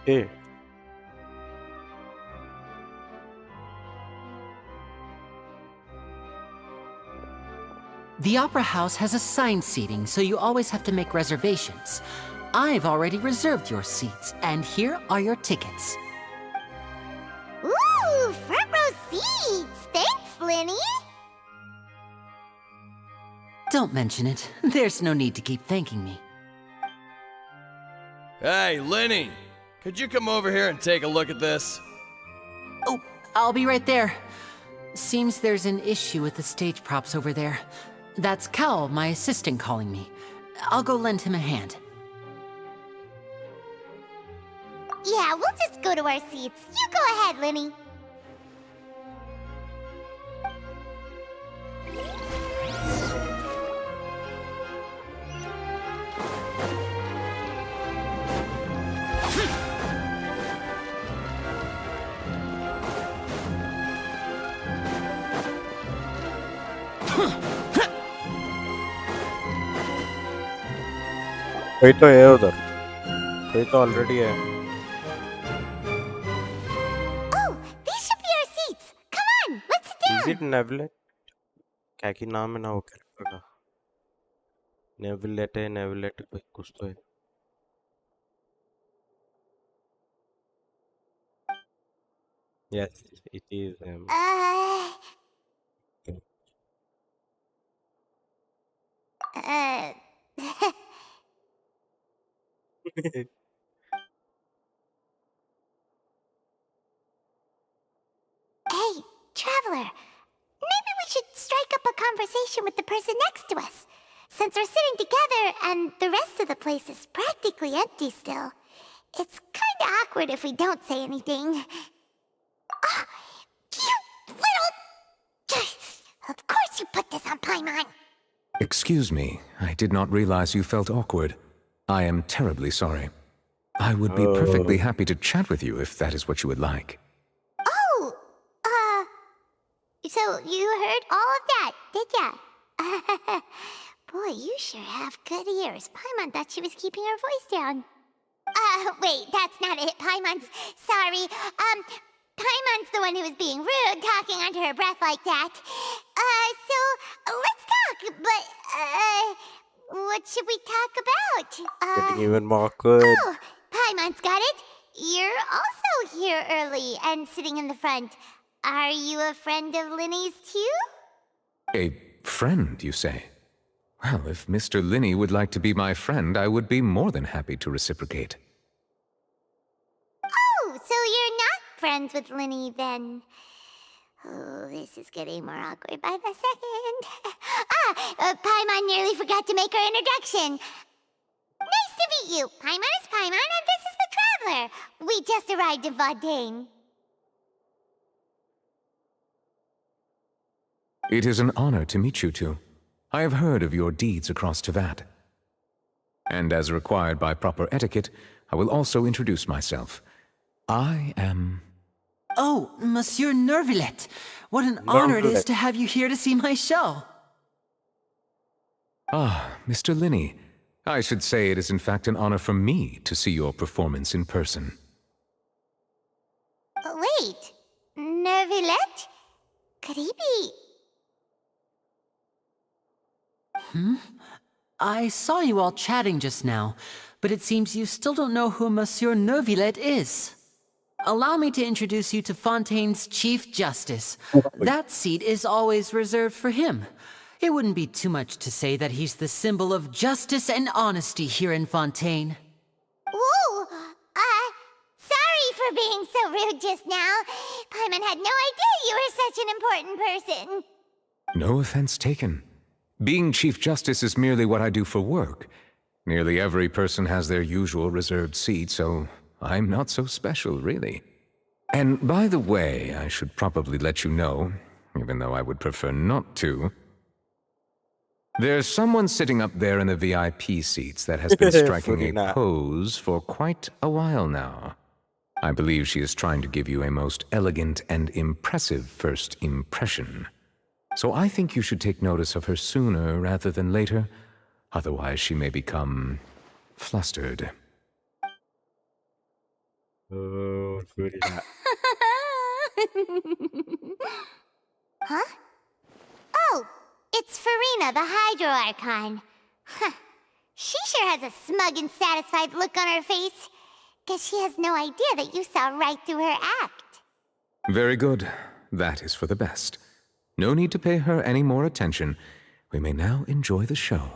Hey. The Opera House has assigned seating, so you always have to make reservations. I've already reserved your seats, and here are your tickets. Ooh, front row seats. Thanks, Linny. Don't mention it. There's no need to keep thanking me. Hey, Lenny! Could you come over here and take a look at this? Oh, I'll be right there. Seems there's an issue with the stage props over there. That's Cal, my assistant, calling me. I'll go lend him a hand. Yeah, we'll just go to our seats. You go ahead, Linny. कोई तो है उधर, कोई तो already है। Oh, these should be our seats. Come on, let's sit Is down. it Nevlet? क्या की नाम है ना वो कैरेक्टर का? नेविलेट कोई कुछ तो है। Yes, it is him. Hey, Traveler. Maybe we should strike up a conversation with the person next to us. Since we're sitting together and the rest of the place is practically empty still, it's kinda awkward if we don't say anything. Ah, you little... Of course you put this on Paimon. Excuse me, I did not realize you felt awkward. I am terribly sorry. I would be perfectly happy to chat with you if that is what you would like. Oh, so you heard all of that, did ya? Boy, you sure have good ears. Paimon thought she was keeping her voice down. Wait, that's not it. Paimon's... Sorry. Paimon's the one who was being rude, talking under her breath like that. So, let's talk, but, what should we talk about? Getting even more awkward. Oh, Paimon's got it. You're also here early and sitting in the front. Are you a friend of Linny's too? A friend, you say? Well, if Mr. Linney would like to be my friend, I would be more than happy to reciprocate. Oh, so you're not friends with Linny then? Oh, this is getting more awkward by the second. Paimon nearly forgot to make her introduction. Nice to meet you. Paimon is Paimon, and this is the Traveler. We just arrived in Fontain. It is an honor to meet you two. I have heard of your deeds across Tevat. And as required by proper etiquette, I will also introduce myself. I am... Oh, Monsieur Nervillet. What an honor it is to have you here to see my show. Ah, Mr. Linney. I should say it is in fact an honor for me to see your performance in person. Wait, Nervillet? Could he be... I saw you all chatting just now, but it seems you still don't know who Monsieur Nervillet is. Allow me to introduce you to Fontain's Chief Justice. That seat is always reserved for him. It wouldn't be too much to say that he's the symbol of justice and honesty here in Fontaine. Whoa! Sorry for being so rude just now. Paimon had no idea you were such an important person. No offense taken. Being Chief Justice is merely what I do for work. Nearly every person has their usual reserved seat, so I'm not so special, really. And by the way, I should probably let you know, even though I would prefer not to, there's someone sitting up there in the VIP seats that has been striking a pose for quite a while now. I believe she is trying to give you a most elegant and impressive first impression. So I think you should take notice of her sooner rather than later. Otherwise, she may become flustered. Oh, really that. Huh? Oh, it's Farina, the Hydro Archon. Huh. She sure has a smug and satisfied look on her face. Guess she has no idea that you saw right through her act. Very good. That is for the best. No need to pay her any more attention. We may now enjoy the show.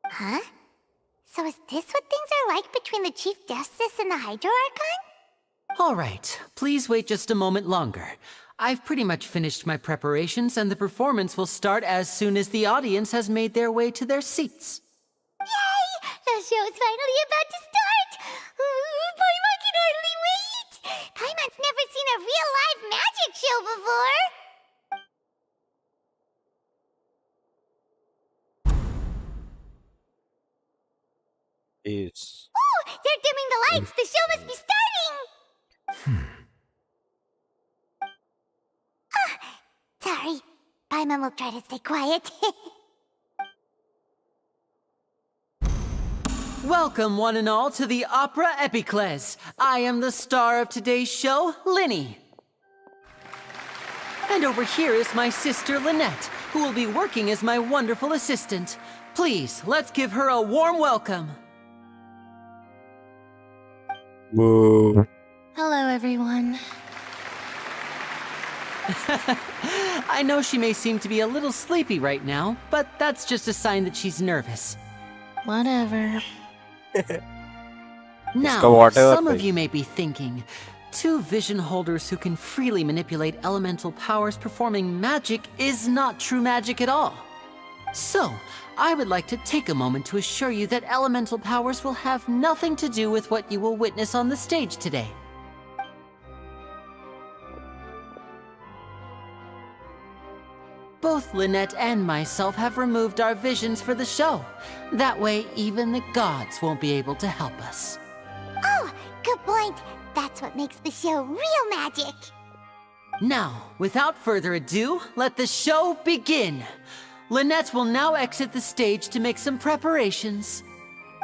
Huh? So is this what things are like between the Chief Justice and the Hydro Archon? All right, please wait just a moment longer. I've pretty much finished my preparations, and the performance will start as soon as the audience has made their way to their seats. Yay! The show's finally about to start! Paimon can hardly wait! Paimon's never seen a real live magic show before! Is Oh! They're dimming the lights! The show must be starting! Sorry. Paimon will try to stay quiet. Welcome, one and all, to the Opera Epiclese. I am the star of today's show, Linny. And over here is my sister, Lynette, who will be working as my wonderful assistant. Please, let's give her a warm welcome. whoa. Hello, everyone. I know she may seem to be a little sleepy right now, but that's just a sign that she's nervous. Whatever. Now, whatever some of thing. you may be thinking, two vision holders who can freely manipulate elemental powers performing magic is not true magic at all. So, I would like to take a moment to assure you that elemental powers will have nothing to do with what you will witness on the stage today. Both Lynette and myself have removed our visions for the show. That way, even the gods won't be able to help us. Oh, good point. That's what makes the show real magic. Now, without further ado, let the show begin. Lynette will now exit the stage to make some preparations.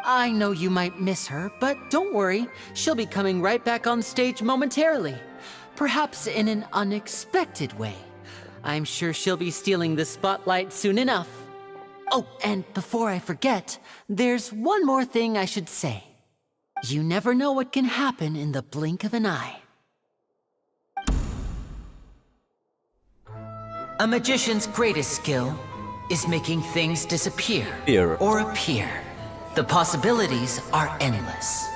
I know you might miss her, but don't worry. She'll be coming right back on stage momentarily. Perhaps in an unexpected way. I'm sure she'll be stealing the spotlight soon enough. Oh, and before I forget, there's one more thing I should say. You never know what can happen in the blink of an eye. A magician's greatest skill is making things disappear Here. or appear. The possibilities are endless.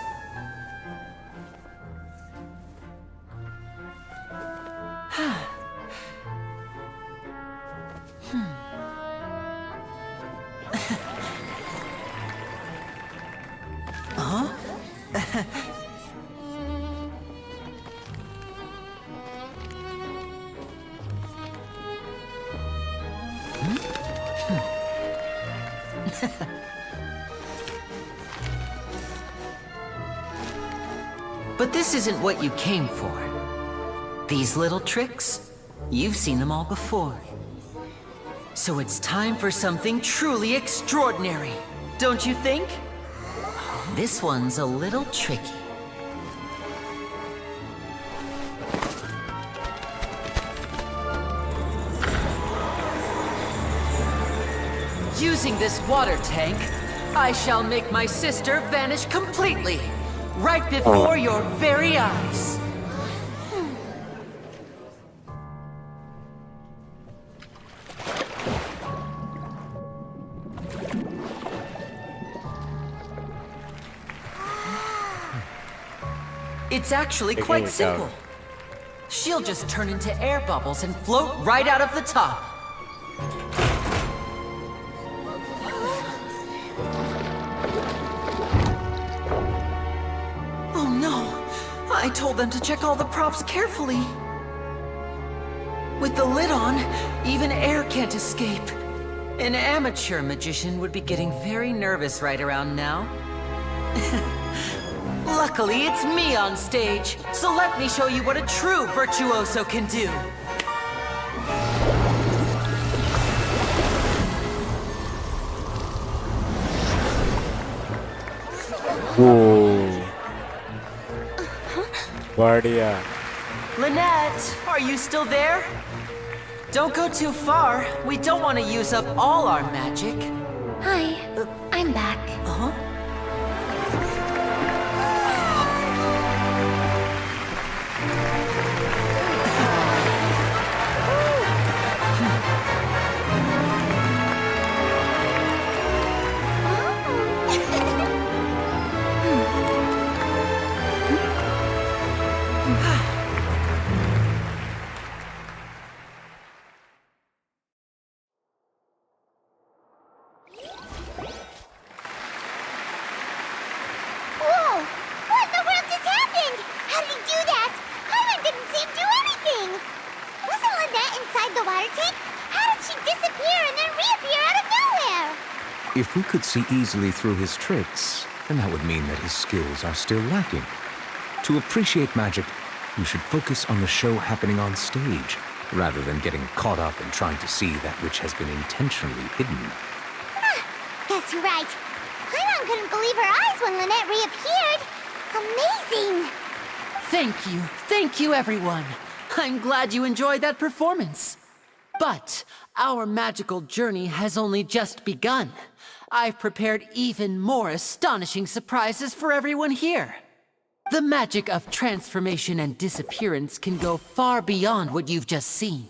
But this isn't what you came for. These little tricks, you've seen them all before. So it's time for something truly extraordinary, don't you think? This one's a little tricky. Using this water tank, I shall make my sister vanish completely, right before your very eyes. It's actually quite simple. She'll just turn into air bubbles and float right out of the top. Oh no! I told them to check all the props carefully. With the lid on, even air can't escape. An amateur magician would be getting very nervous right around now. Luckily, it's me on stage, so let me show you what a true virtuoso can do. Whoa. Guardia. Lynette, are you still there? Don't go too far. We don't want to use up all our magic. Hi, I'm back. Uh-huh. inside the water tank? How did she disappear and then reappear out of nowhere? If we could see easily through his tricks, then that would mean that his skills are still lacking. To appreciate magic, you should focus on the show happening on stage, rather than getting caught up in trying to see that which has been intentionally hidden. Guess you're right. Paimon couldn't believe her eyes when Lynette reappeared. Amazing! Thank you everyone. I'm glad you enjoyed that performance. But our magical journey has only just begun. I've prepared even more astonishing surprises for everyone here. The magic of transformation and disappearance can go far beyond what you've just seen.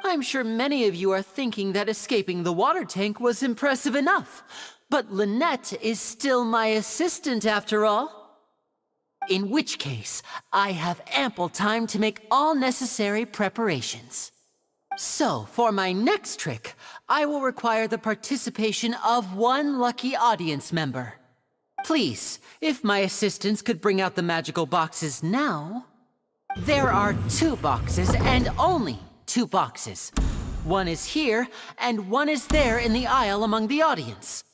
I'm sure many of you are thinking that escaping the water tank was impressive enough, but Lynette is still my assistant after all. In which case, I have ample time to make all necessary preparations. So, for my next trick, I will require the participation of one lucky audience member. Please, if my assistants could bring out the magical boxes now. There are 2 boxes and only 2 boxes. One is here and one is there in the aisle among the audience.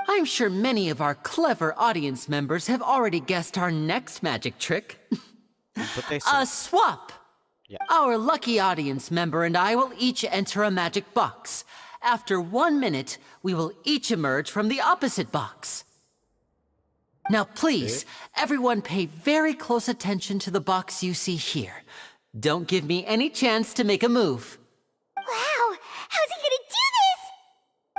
I'm sure many of our clever audience members have already guessed our next magic trick. A swap! Yeah. Our lucky audience member and I will each enter a magic box. After 1 minute, we will each emerge from the opposite box. Now please, everyone pay very close attention to the box you see here. Don't give me any chance to make a move. Wow! How's he gonna do this?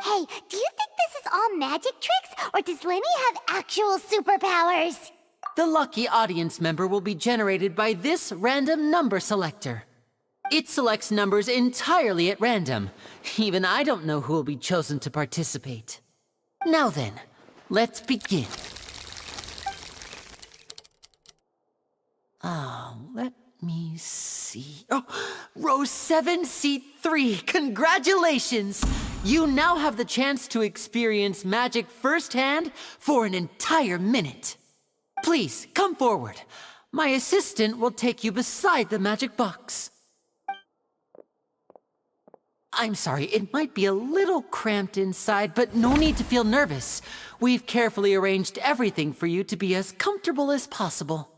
Hey, do you think this is all magic tricks, or does Lenny have actual superpowers? The lucky audience member will be generated by this random number selector. It selects numbers entirely at random. Even I don't know who will be chosen to participate. Now then, let's begin. Let me see. Oh, row 7, seat 3. Congratulations! You now have the chance to experience magic firsthand for an entire minute. Please, come forward. My assistant will take you beside the magic box. I'm sorry, it might be a little cramped inside, but no need to feel nervous. We've carefully arranged everything for you to be as comfortable as possible.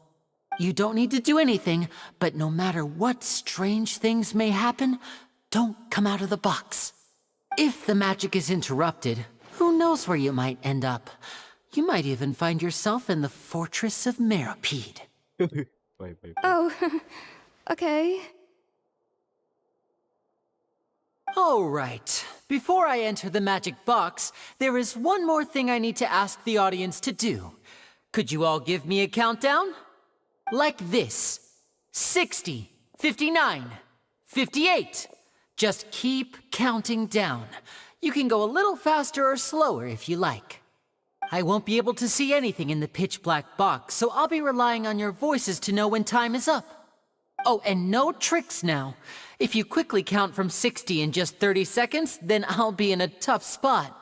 You don't need to do anything, but no matter what strange things may happen, don't come out of the box. If the magic is interrupted, who knows where you might end up? You might even find yourself in the Fortress of Meropide. Oh, okay. All right. Before I enter the magic box, there is one more thing I need to ask the audience to do. Could you all give me a countdown? Like this. 60, 59, 58. Just keep counting down. You can go a little faster or slower if you like. I won't be able to see anything in the pitch black box, so I'll be relying on your voices to know when time is up. Oh, and no tricks now. If you quickly count from 60 in just 30 seconds, then I'll be in a tough spot.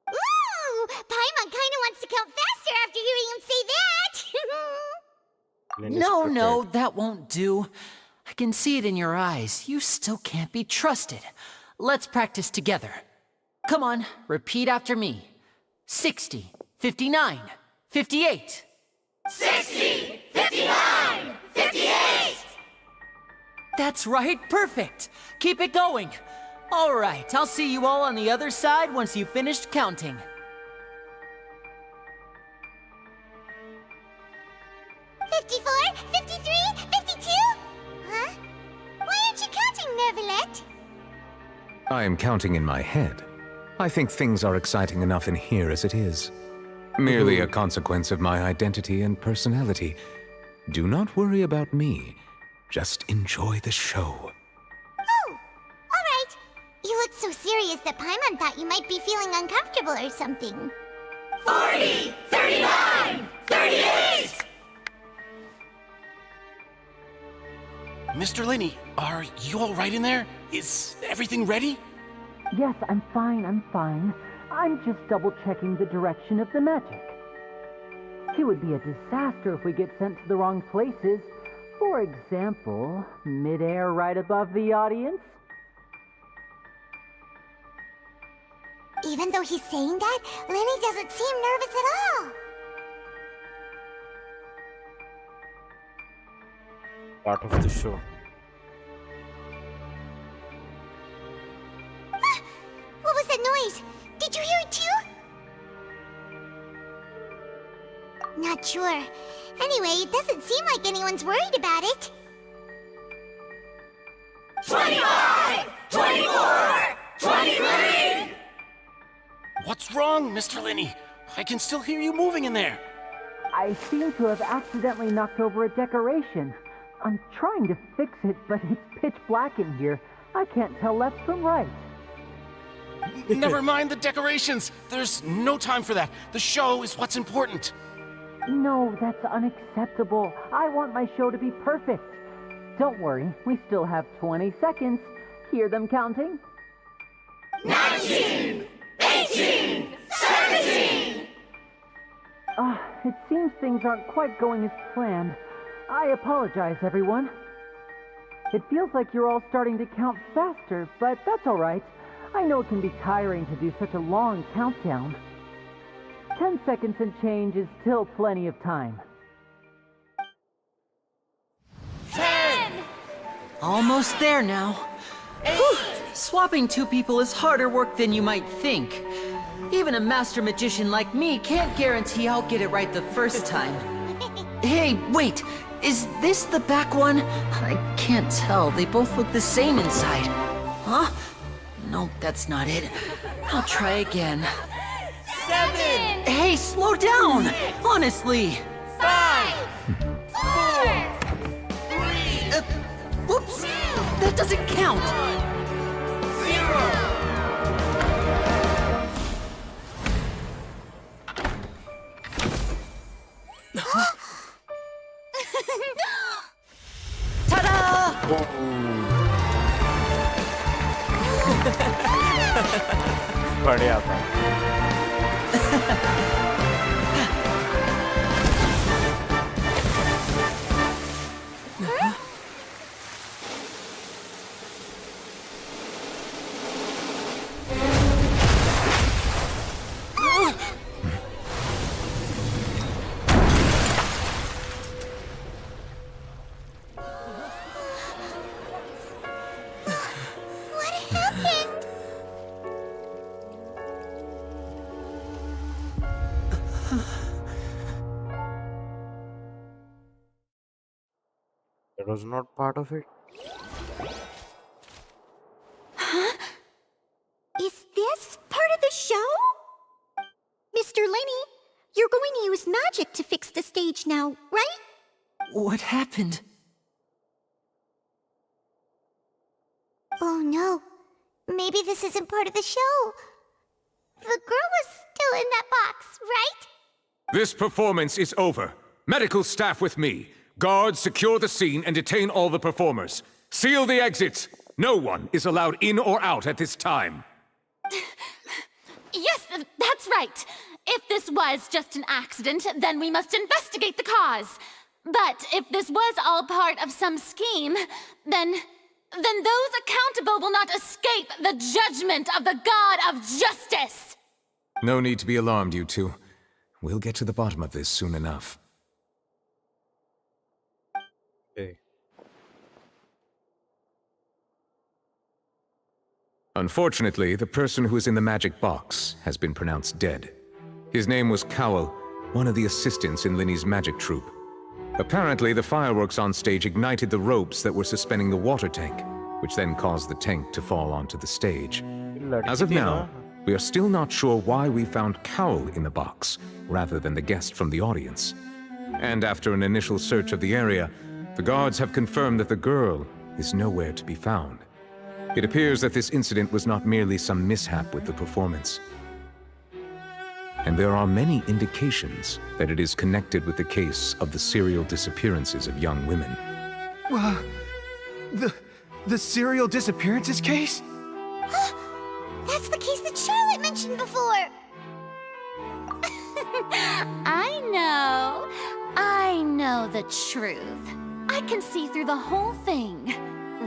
Ooh! Paimon kinda wants to count faster after hearing him say that! No, that won't do. I can see it in your eyes. You still can't be trusted. Let's practice together. Come on, repeat after me. 60, 59, 58. 60! 59! 58! That's right, perfect. Keep it going. All right, I'll see you all on the other side once you've finished counting. $54, $53, $52? Huh? Why aren't you counting, Nervalette? I am counting in my head. I think things are exciting enough in here as it is. Merely a consequence of my identity and personality. Do not worry about me. Just enjoy the show. Oh, all right. You look so serious that Paimon thought you might be feeling uncomfortable or something. 40, 39, 38! Mr. Linney, are you all right in there? Is everything ready? Yes, I'm fine. I'm just double-checking the direction of the magic. It would be a disaster if we get sent to the wrong places. For example, midair right above the audience. Even though he's saying that, Lenny doesn't seem nervous at all. Part of the show. What was that noise? Did you hear it too? Not sure. Anyway, it doesn't seem like anyone's worried about it. 25! 24! 23! What's wrong, Mr. Linney? I can still hear you moving in there. I seem to have accidentally knocked over a decoration. I'm trying to fix it, but it's pitch black in here. I can't tell left from right. Never mind the decorations. There's no time for that. The show is what's important. No, that's unacceptable. I want my show to be perfect. Don't worry, we still have 20 seconds. Hear them counting? 19! 18! 17! It seems things aren't quite going as planned. I apologize, everyone. It feels like you're all starting to count faster, but that's all right. I know it can be tiring to do such a long countdown. 10 seconds and change is still plenty of time. 10! Almost there now. Whew. Swapping two people is harder work than you might think. Even a master magician like me can't guarantee I'll get it right the first time. Hey, wait! Is this the back one? I can't tell. They both look the same inside. Huh? No, that's not it. I'll try again. 7! Hey, slow down! Honestly! 5! 4! 3! Whoops! That doesn't count! 0! Ta-da! बढ़िया था. What happened? That was not part of it. Huh? Is this part of the show? Mr. Lenny, you're going to use magic to fix the stage now, right? What happened? Oh no. Maybe this isn't part of the show. The girl was still in that box, right? This performance is over. Medical staff with me. Guards, secure the scene and detain all the performers. Seal the exits. No one is allowed in or out at this time. Yes, that's right. If this was just an accident, then we must investigate the cause. But if this was all part of some scheme, then those accountable will not escape the judgment of the God of Justice. No need to be alarmed, you two. We'll get to the bottom of this soon enough. Okay. Unfortunately, the person who is in the magic box has been pronounced dead. His name was Cowell, one of the assistants in Linny's magic troupe. Apparently, the fireworks on stage ignited the ropes that were suspending the water tank, which then caused the tank to fall onto the stage. As of now, we are still not sure why we found Cowell in the box, rather than the guest from the audience. And after an initial search of the area, the guards have confirmed that the girl is nowhere to be found. It appears that this incident was not merely some mishap with the performance. And there are many indications that it is connected with the case of the serial disappearances of young women. The serial disappearances case? That's the case that Charlotte mentioned before. I know the truth. I can see through the whole thing.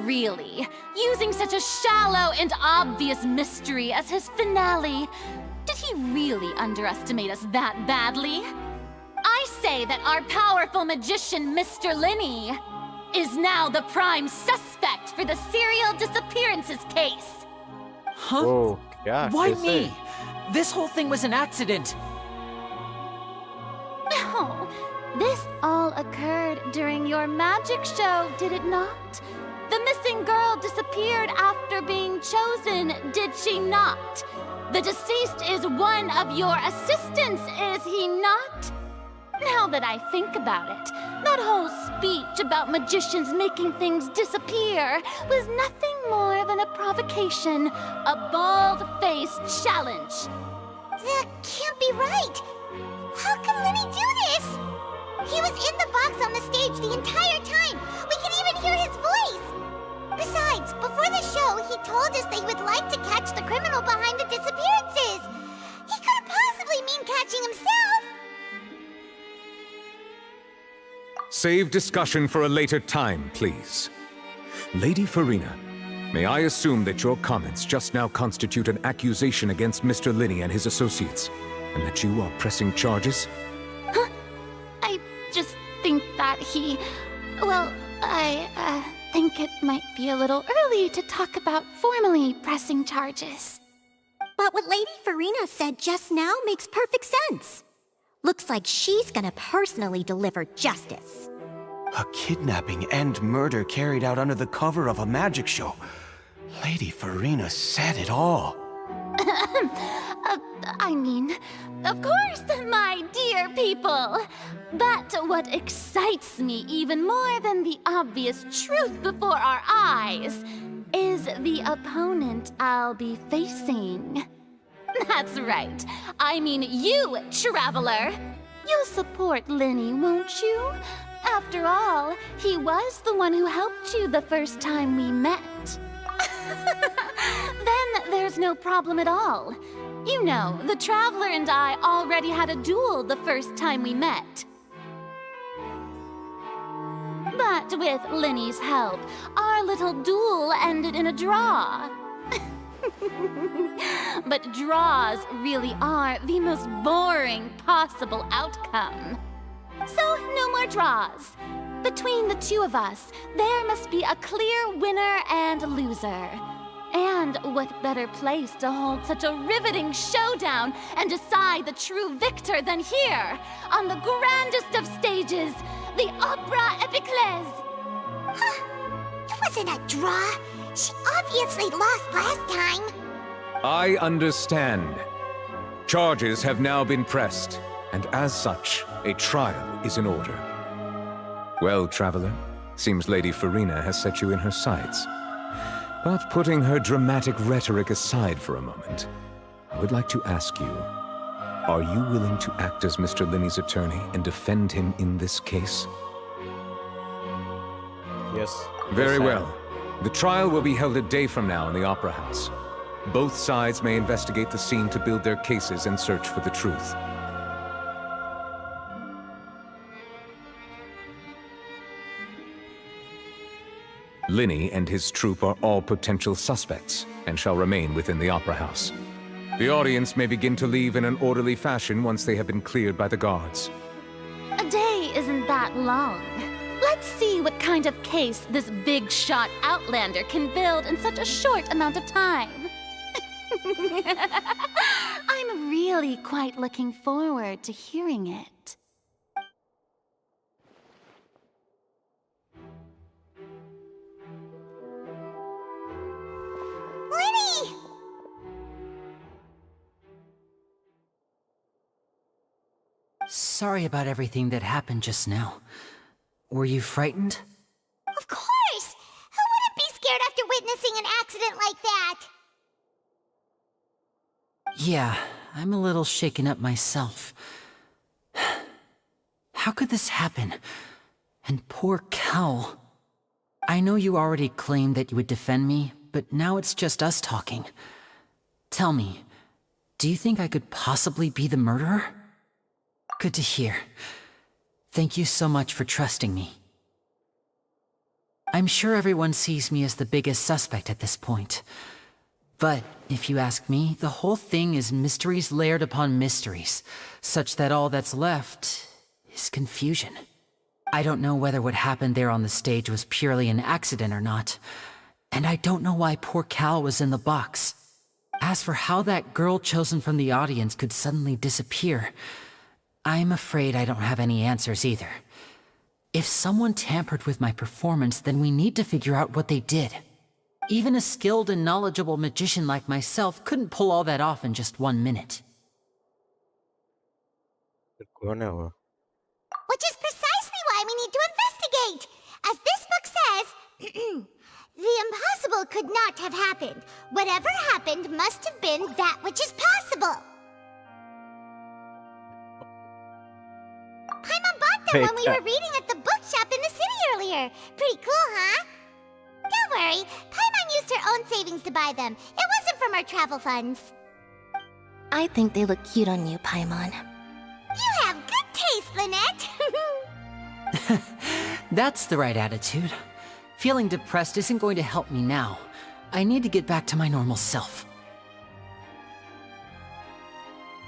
Really, using such a shallow and obvious mystery as his finale. Did he really underestimate us that badly? I say that our powerful magician, Mr. Linney, is now the prime suspect for the serial disappearances case. Huh? Whoa, yeah. Why me? This whole thing was an accident. No, this all occurred during your magic show, did it not? The missing girl disappeared after being chosen, did she not? The deceased is one of your assistants, is he not? Now that I think about it, that whole speech about magicians making things disappear was nothing more than a provocation, a bald-faced challenge. That can't be right. How can Lenny do this? He was in the box on the stage the entire time. We can even hear his voice. Besides, before the show, he told us they would like to catch the criminal behind the disappearances. He couldn't possibly mean catching himself. Save discussion for a later time, please. Lady Farina, may I assume that your comments just now constitute an accusation against Mr. Linney and his associates, and that you are pressing charges? Huh? I just think that he... Well, I think it might be a little early to talk about formally pressing charges. But what Lady Farina said just now makes perfect sense. Looks like she's gonna personally deliver justice. A kidnapping and murder carried out under the cover of a magic show. Lady Farina said it all. I mean, of course, my dear people. But what excites me even more than the obvious truth before our eyes is the opponent I'll be facing. That's right. I mean you, Traveler. You'll support Linney, won't you? After all, he was the one who helped you the first time we met. Then there's no problem at all. You know, the Traveler and I already had a duel the first time we met. But with Linney's help, our little duel ended in a draw. But draws really are the most boring possible outcome. So, no more draws. Between the two of us, there must be a clear winner and loser. And what better place to hold such a riveting showdown and decide the true victor than here, on the grandest of stages, the Opera Epiclese. Huh? It wasn't a draw. She obviously lost last time. I understand. Charges have now been pressed, and as such, a trial is in order. Well, Traveler, seems Lady Farina has set you in her sights. But putting her dramatic rhetoric aside for a moment, I would like to ask you, are you willing to act as Mr. Linney's attorney and defend him in this case? Yes. Very Yes, I am. well. The trial will be held a day from now in the Opera House. Both sides may investigate the scene to build their cases and search for the truth. Linney and his troupe are all potential suspects and shall remain within the Opera House. The audience may begin to leave in an orderly fashion once they have been cleared by the guards. A day isn't that long. Let's see what kind of case this big-shot Outlander can build in such a short amount of time. I'm really quite looking forward to hearing it. Lenny! Sorry about everything that happened just now. Were you frightened? Of course! Who wouldn't be scared after witnessing an accident like that? Yeah, I'm a little shaken up myself. How could this happen? And poor Cal. I know you already claimed that you would defend me, but now it's just us talking. Tell me, do you think I could possibly be the murderer? Good to hear. Thank you so much for trusting me. I'm sure everyone sees me as the biggest suspect at this point. But if you ask me, the whole thing is mysteries layered upon mysteries, such that all that's left is confusion. I don't know whether what happened there on the stage was purely an accident or not, and I don't know why poor Cal was in the box. As for how that girl chosen from the audience could suddenly disappear, I'm afraid I don't have any answers either. If someone tampered with my performance, then we need to figure out what they did. Even a skilled and knowledgeable magician like myself couldn't pull all that off in just 1 minute. कौन है वो? Which is precisely why we need to investigate. As this book says, the impossible could not have happened. Whatever happened must have been that which is possible. Paimon bought them when we were reading at the bookshop in the city earlier. Pretty cool, huh? Don't worry, Paimon used her own savings to buy them. It wasn't from our travel funds. I think they look cute on you, Paimon. You have good taste, Lynette. That's the right attitude. Feeling depressed isn't going to help me now. I need to get back to my normal self.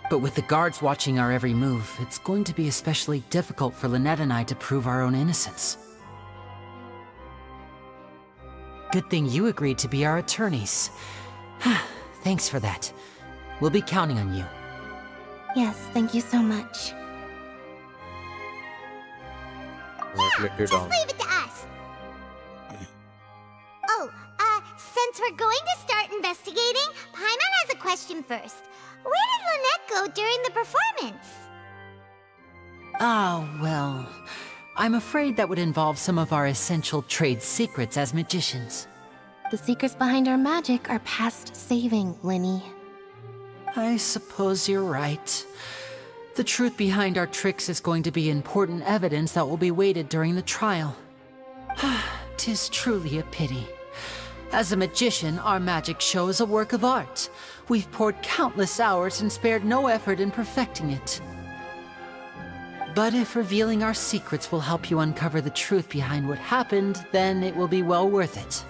But with the guards watching our every move, it's going to be especially difficult for Lynette and I to prove our own innocence. Good thing you agreed to be our attorneys. Thanks for that. We'll be counting on you. Yes, thank you so much. Just leave it to us. Oh, since we're going to start investigating, Paimon has a question first. Where did Lynette go during the performance? Ah, well, I'm afraid that would involve some of our essential trade secrets as magicians. The secrets behind our magic are past saving, Linny. I suppose you're right. The truth behind our tricks is going to be important evidence that will be weighted during the trial. 'Tis truly a pity. As a magician, our magic show is a work of art. We've poured countless hours and spared no effort in perfecting it. But if revealing our secrets will help you uncover the truth behind what happened, then it will be well worth it.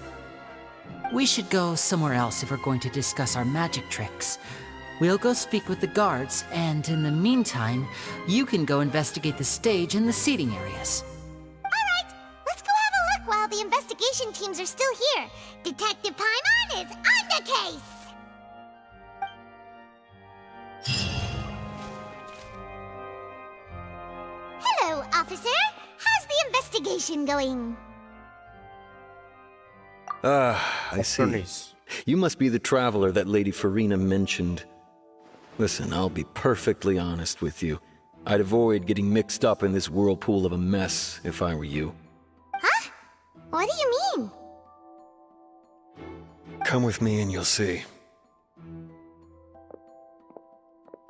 We should go somewhere else if we're going to discuss our magic tricks. We'll go speak with the guards, and in the meantime, you can go investigate the stage and the seating areas. Alright, let's go have a look while the investigation teams are still here. Detective Paimon is on the case! Hello, officer. How's the investigation going? I see. You must be the traveler that Lady Farina mentioned. Listen, I'll be perfectly honest with you. I'd avoid getting mixed up in this whirlpool of a mess if I were you. Huh? What do you mean? Come with me and you'll see.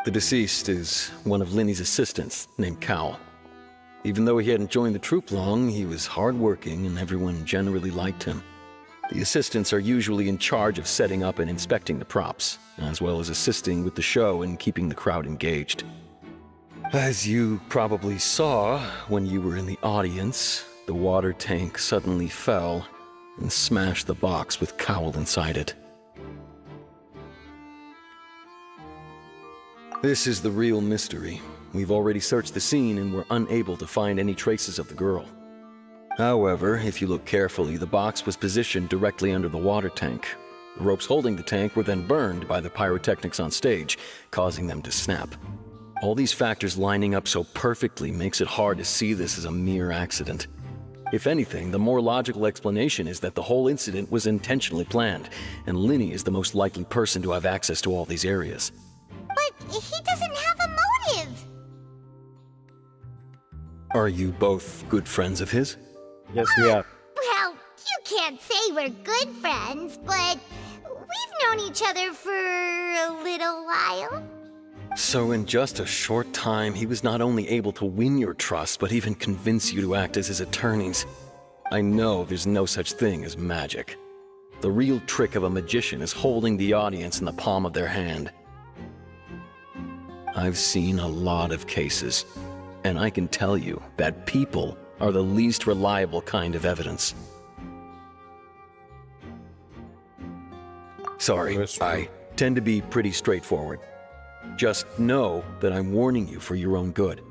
The deceased is one of Linny's assistants named Cal. Even though he hadn't joined the troupe long, he was hardworking and everyone generally liked him. The assistants are usually in charge of setting up and inspecting the props, as well as assisting with the show and keeping the crowd engaged. As you probably saw when you were in the audience, the water tank suddenly fell and smashed the box with Cowl inside it. This is the real mystery. We've already searched the scene and were unable to find any traces of the girl. However, if you look carefully, the box was positioned directly under the water tank. The ropes holding the tank were then burned by the pyrotechnics on stage, causing them to snap. All these factors lining up so perfectly makes it hard to see this as a mere accident. If anything, the more logical explanation is that the whole incident was intentionally planned, and Linny is the most likely person to have access to all these areas. But he doesn't have a motive! Are you both good friends of his? Yes, we are. Well, you can't say we're good friends, but we've known each other for a little while. So in just a short time, he was not only able to win your trust, but even convince you to act as his attorneys. I know there's no such thing as magic. The real trick of a magician is holding the audience in the palm of their hand. I've seen a lot of cases. And I can tell you that people are the least reliable kind of evidence. Sorry, I tend to be pretty straightforward. Just know that I'm warning you for your own good.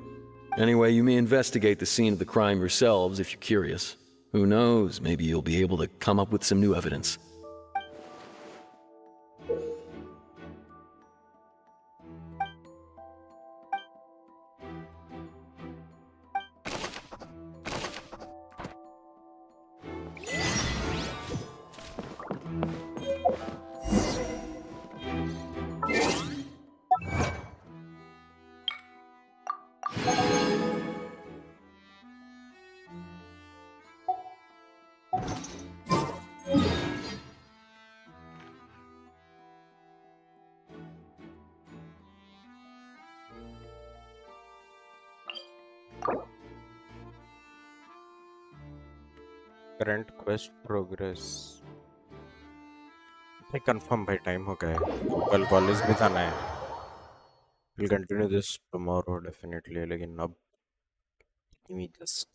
Anyway, you may investigate the scene of the crime yourselves if you're curious. Who knows, maybe you'll be able to come up with some new evidence. Current quest progress. I confirm by time हो गया है. कल college भी जाना है. We'll continue this tomorrow definitely. लेकिन अब let me just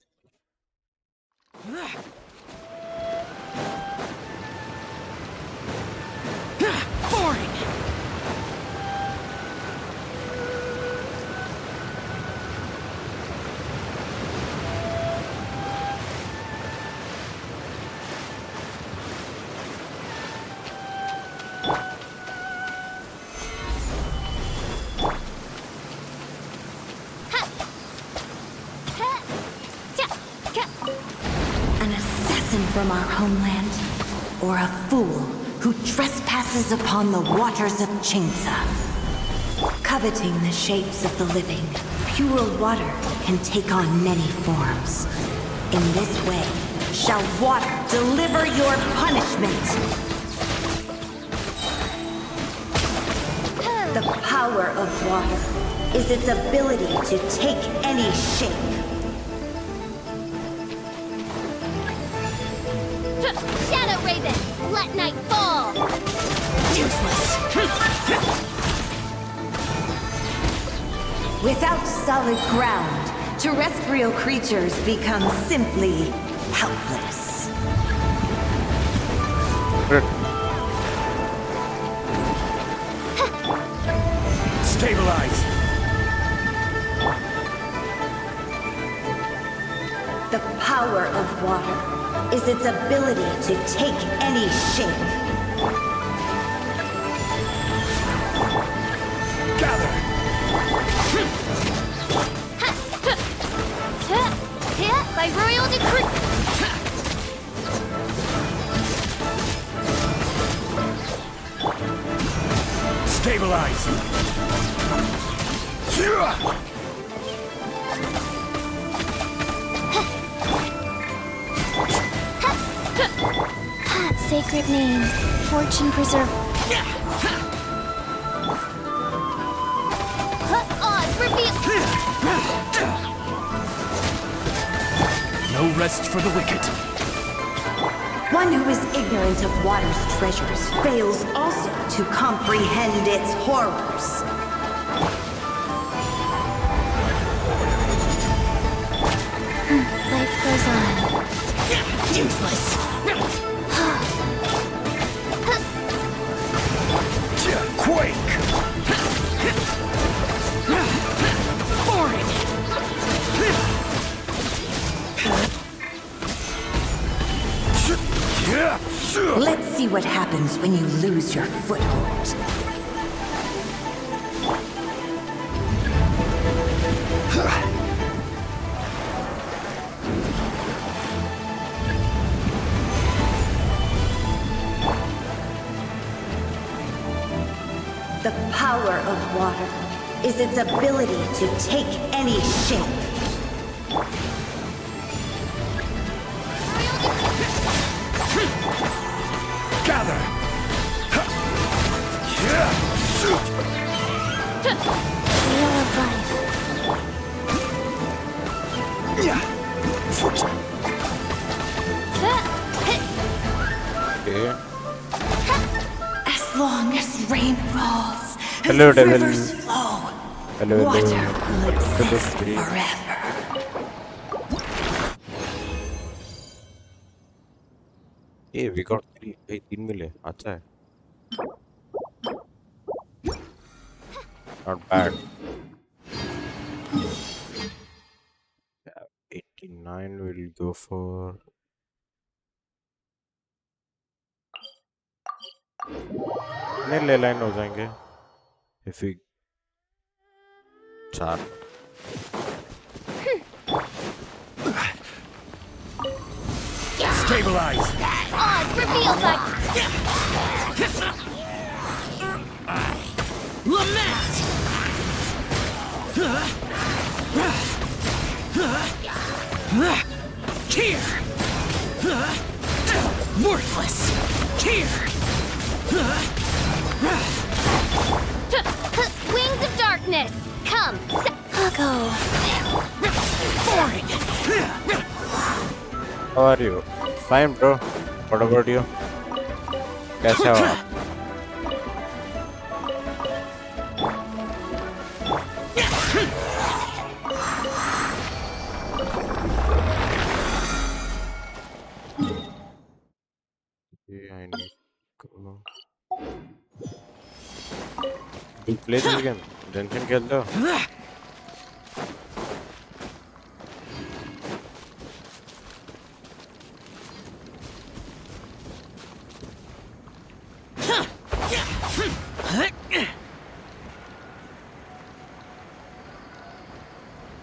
Boring! An assassin from our homeland, or a fool who trespasses upon the waters of Chingsa. Coveting the shapes of the living, pure water can take on many forms. In this way, shall water deliver your punishment. The power of water is its ability to take any shape. Shadow Raven, let night fall! Useless. Without solid ground, terrestrial creatures become simply helpless. Stabilize! The power of water is its ability to take any shape. Gather! By royal decree! Stabilize! Sacred name, fortune preserve. Oz, reveal. No rest for the wicked. One who is ignorant of water's treasures fails also to comprehend its horrors. Life goes on. Useless. Quake! Boring! Let's see what happens when you lose your foothold. The power of water is its ability to take any shape. Gather! Wheel of life. okay. As long as rain falls and Hello, devil. rivers flow, Hello, Water hello. will Hello, exist screen. forever. Hey, we got 3. Hey, 3 मिले. अच्छा है. Not bad. Yeah, 89 will go for. नहीं ले line हो जाएंगे. If we 4. Stabilize! Oz, reveal thy... Lament! Here! Worthless! Here! Wings of darkness! Come! I'll go. Boring! How are you? Fine, bro. What about you? कैसे हो आप? Okay, I need to. Do you play this game? Genshin खेलते हो?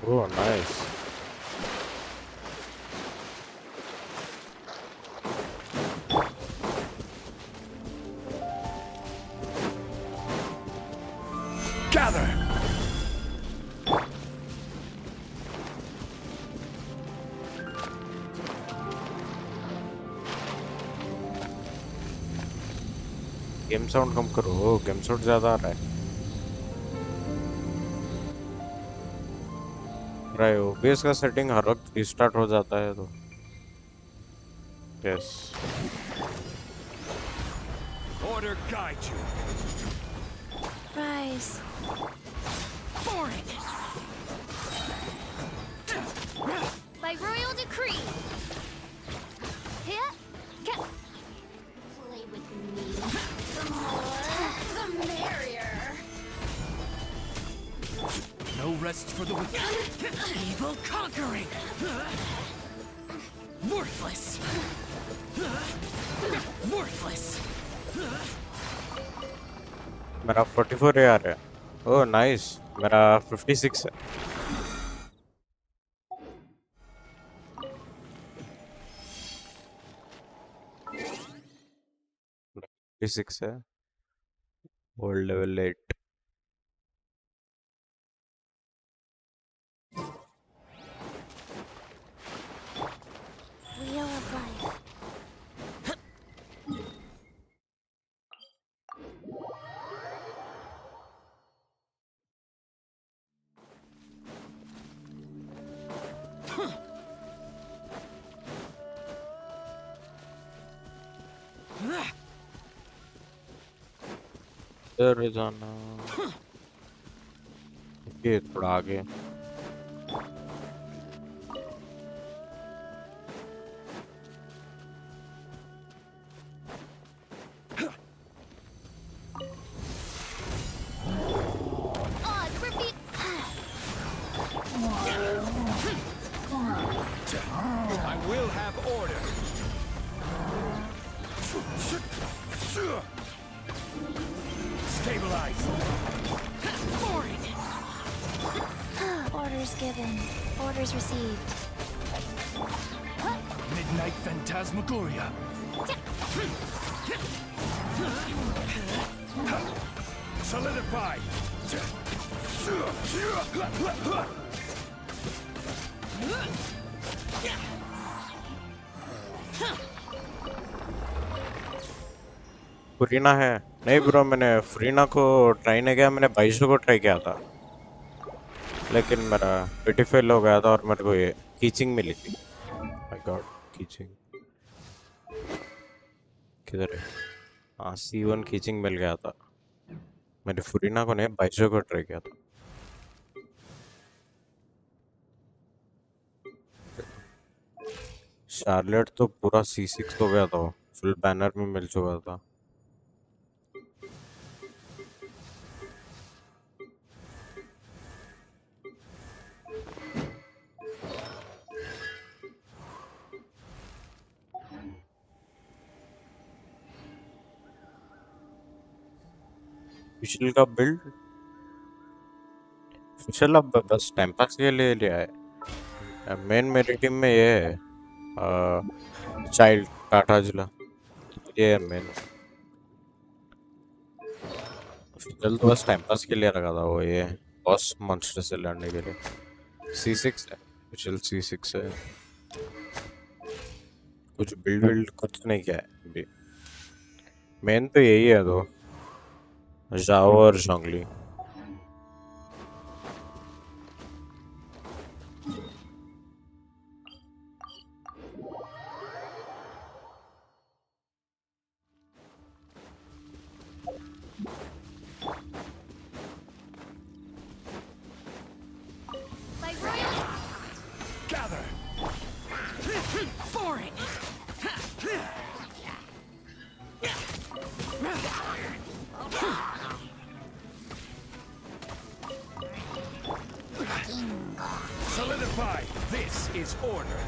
Oh, nice. Gather! Game sound कम करो. Game sound ज्यादा आ रहा है. राय ओबीएस का सेटिंग हर वक्त रिस्टार्ट हो जाता है तो. Yes. Order guide you. Rise. Boring! By royal decree! Here! Play with me. The more, the merrier. No rest for the wicked. Evil conquering! Worthless! Worthless! मेरा 44 आ रहा है. Oh nice. मेरा 56 है. 56 है. World level 8. Wheel of life. इधर जाना. ये थोड़ा आगे. Oz, reveal... I will have order. Stabilize. Boring! Orders given. Orders received. Midnight Phantasmagoria. Solidify. फुरीना है. नहीं ब्रो, मैंने फुरीना को ट्राई नहीं किया. मैंने 22 को ट्राई किया था, लेकिन मेरा पेटी फेल हो गया था और मेरे को ये कीचिंग मिली थी. माय गॉड, कीचिंग किधर है? हाँ, C1 कीचिंग मिल गया था. मैंने फुरीना को नहीं, 22 को ट्राई किया था. शार्लेट तो पूरा C6 हो गया था, फुल बैनर में मिल चुका था। विशल का बिल्ड, विशल अब बस टाइम पास के लिए लिया है। मेन मेरी टीम में ये है चाइल्ड टाटा जिला, ये है मेन। विशल तो बस टाइम पास के लिए रखा था, वो ये बॉस मॉन्स्टर से लड़ने के लिए। C6 है, विशल C6 है। कुछ बिल्ड कुछ नहीं किया है अभी। मेन तो यही है, तो जाओ और जंगली। Gather. Boring. Solidify. This is order.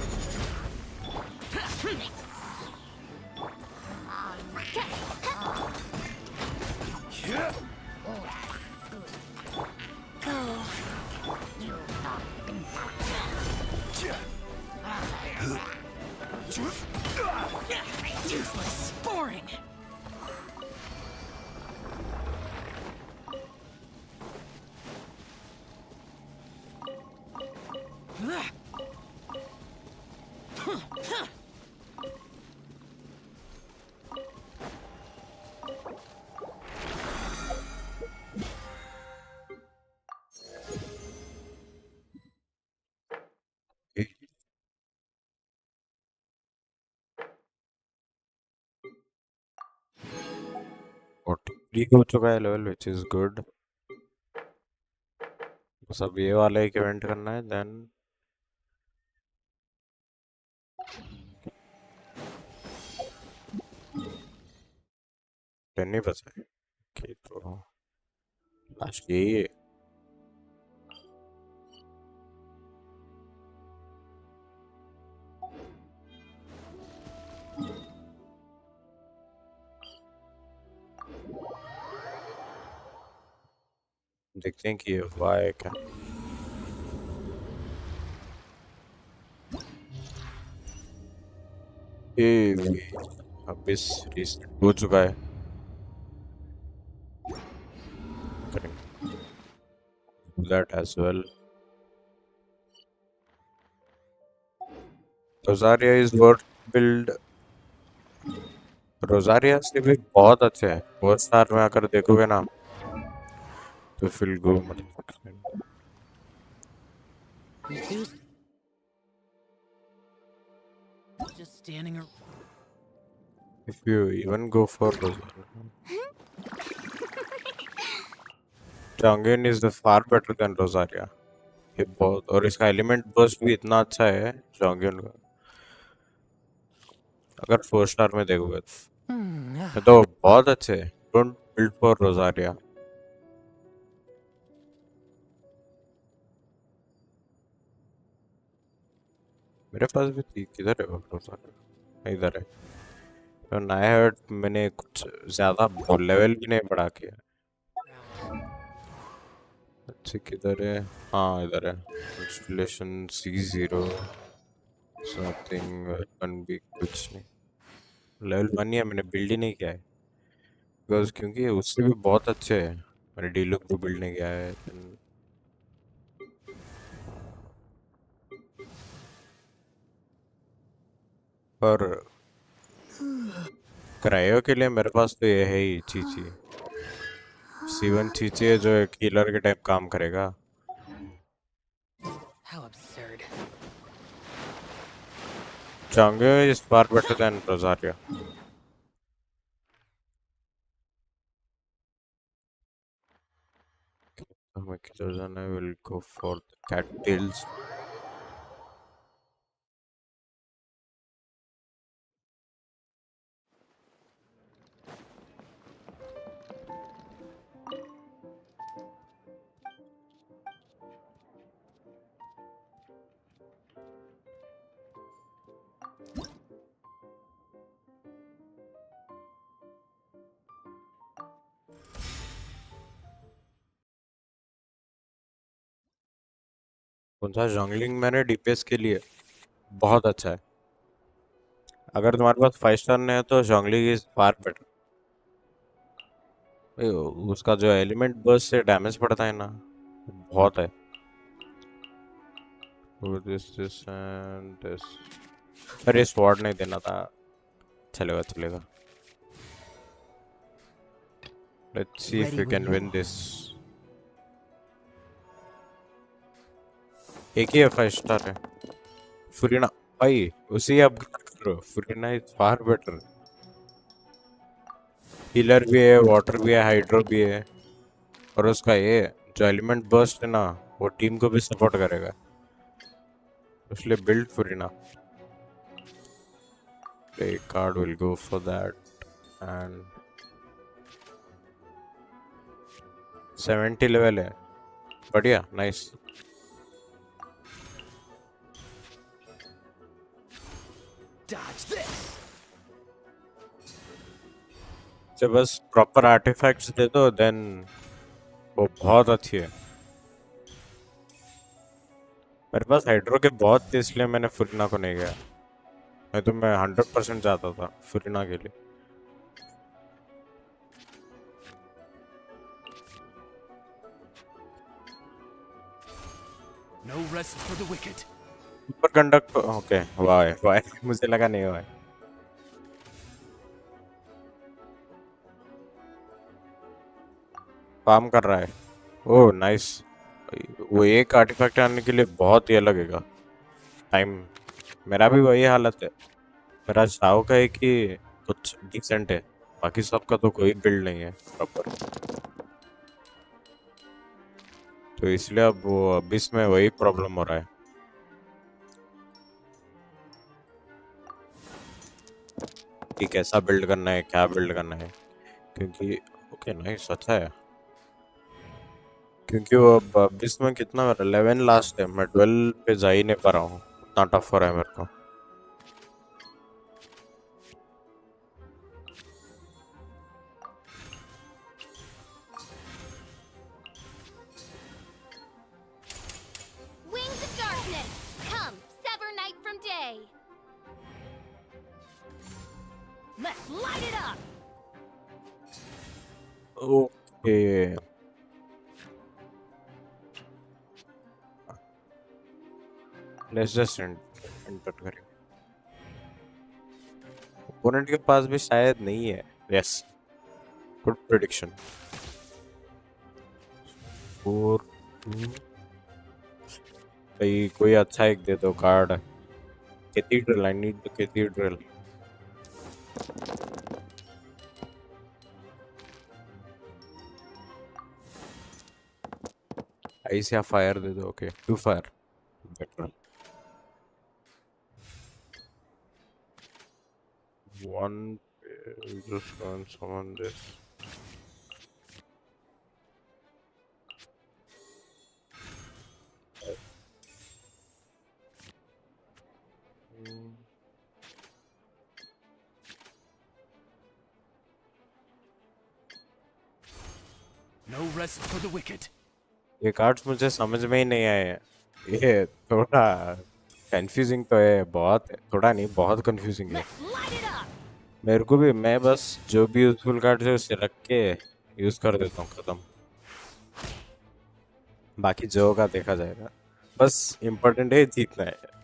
Useless. Boring. और ठीक हो चुका है लेवल, विच इज गुड। बस अब ये वाला एक इवेंट करना है, देन टेन ही बचा है। ओके, तो लास्ट यही है। देखते हैं कि ये हुआ है क्या। ये अब इस रीसेट हो चुका है, that as well. Rosaria is worth build. रोजारिया से भी बहुत अच्छे है, बहुत स्टार में आकर देखोगे ना तो फील गो मतलब। Just standing around. If you even go for Rosaria, Chang'e is the far better than Rosaria. ये बहुत, और इसका एलिमेंट बर्स्ट भी इतना अच्छा है Chang'e का, अगर 4 स्टार में देखोगे तो बहुत अच्छे है। Don't build for Rosaria. मेरे पास भी थी, किधर है वो रोजारिया? इधर है। तो नया हर्ट मैंने कुछ ज्यादा लेवल भी नहीं बढ़ा के। अच्छे किधर है? हाँ इधर है। इंस्टॉलेशन C0 समथिंग, वेपन भी कुछ नहीं। लेवल 1 ही है, मैंने बिल्ड ही नहीं किया है बिकॉज क्योंकि उससे भी बहुत अच्छे है। मैंने डीलुक भी बिल्ड नहीं किया है। पर क्रायो के लिए मेरे पास तो ये है ही चीची। C1 चीची है जो एक हीलर के टाइप काम करेगा। How absurd. Chang'e is far better than Rosaria. हमें किधर जाना है? We'll go for the cattails. कौन सा जंगलिंग मैंने डीपीएस के लिए बहुत अच्छा है। अगर तुम्हारे पास 5 स्टार नहीं है तो जंगलिंग इज फार बेटर। उसका जो एलिमेंट बर्स्ट से डैमेज पड़ता है ना, बहुत है। This and this. अरे स्वॉर्ड नहीं देना था। चलेगा चलेगा। Let's see if Ready we when can you win are. This. एक ही 5 स्टार है। फुरीना भाई उसी अपग्रेड करो। फुरीना इज फार बेटर। हीलर भी है, वाटर भी है, हाइड्रो भी है। और उसका ये जो एलिमेंट बर्स्ट है ना, वो टीम को भी सपोर्ट करेगा, इसलिए build Furina. A card will go for that and 70 level है। बढ़िया, नाइस। Dodge this. जब बस प्रॉपर आर्टिफैक्ट्स दे दो देन वो बहुत अच्छी है। मेरे पास हाइड्रो के बहुत थे इसलिए मैंने फुरीना को नहीं गया, नहीं तो मैं 100% चाहता था फुरीना के लिए। No rest for the wicked. Super conduct okay. वाह वाह, मुझे लगा नहीं हुआ है। काम कर रहा है। Oh nice. वो एक आर्टिफैक्ट आने के लिए बहुत ही लगेगा टाइम। मेरा भी वही हालत है। मेरा शाओ का है कि कुछ डिसेंट है, बाकी सबका तो कोई बिल्ड नहीं है प्रॉपर। तो इसलिए अब वो अबिस में वही प्रॉब्लम हो रहा है। कि कैसा बिल्ड करना है, क्या बिल्ड करना है, क्योंकि ओके नाइस अच्छा है। क्योंकि वो अब अबिस में कितना मेरा 11 लास्ट है, मैं 12 पे जा ही नहीं पा रहा हूँ, इतना टफ हो रहा है मेरे को। Wings of darkness, come, sever night from day. Let's light it up. Okay let's just enter करें। ओपोनेंट के पास भी शायद नहीं है। Yes, good prediction. 4 भाई कोई अच्छा एक दे दो card. Cathedral, I need the cathedral. Ice या फायर दे दो। Okay 2 fire better. 1 just go and summon this. No rest for the wicked. ये कार्ड्स मुझे समझ में ही नहीं आए हैं। ये थोड़ा कंफ्यूजिंग तो है, बहुत है, थोड़ा नहीं बहुत कंफ्यूजिंग है मेरे को भी। मैं बस जो भी यूजफुल कार्ड है उसे रख के यूज कर देता हूँ, खत्म। बाकी जो होगा देखा जाएगा, बस इम्पोर्टेंट है जीतना है।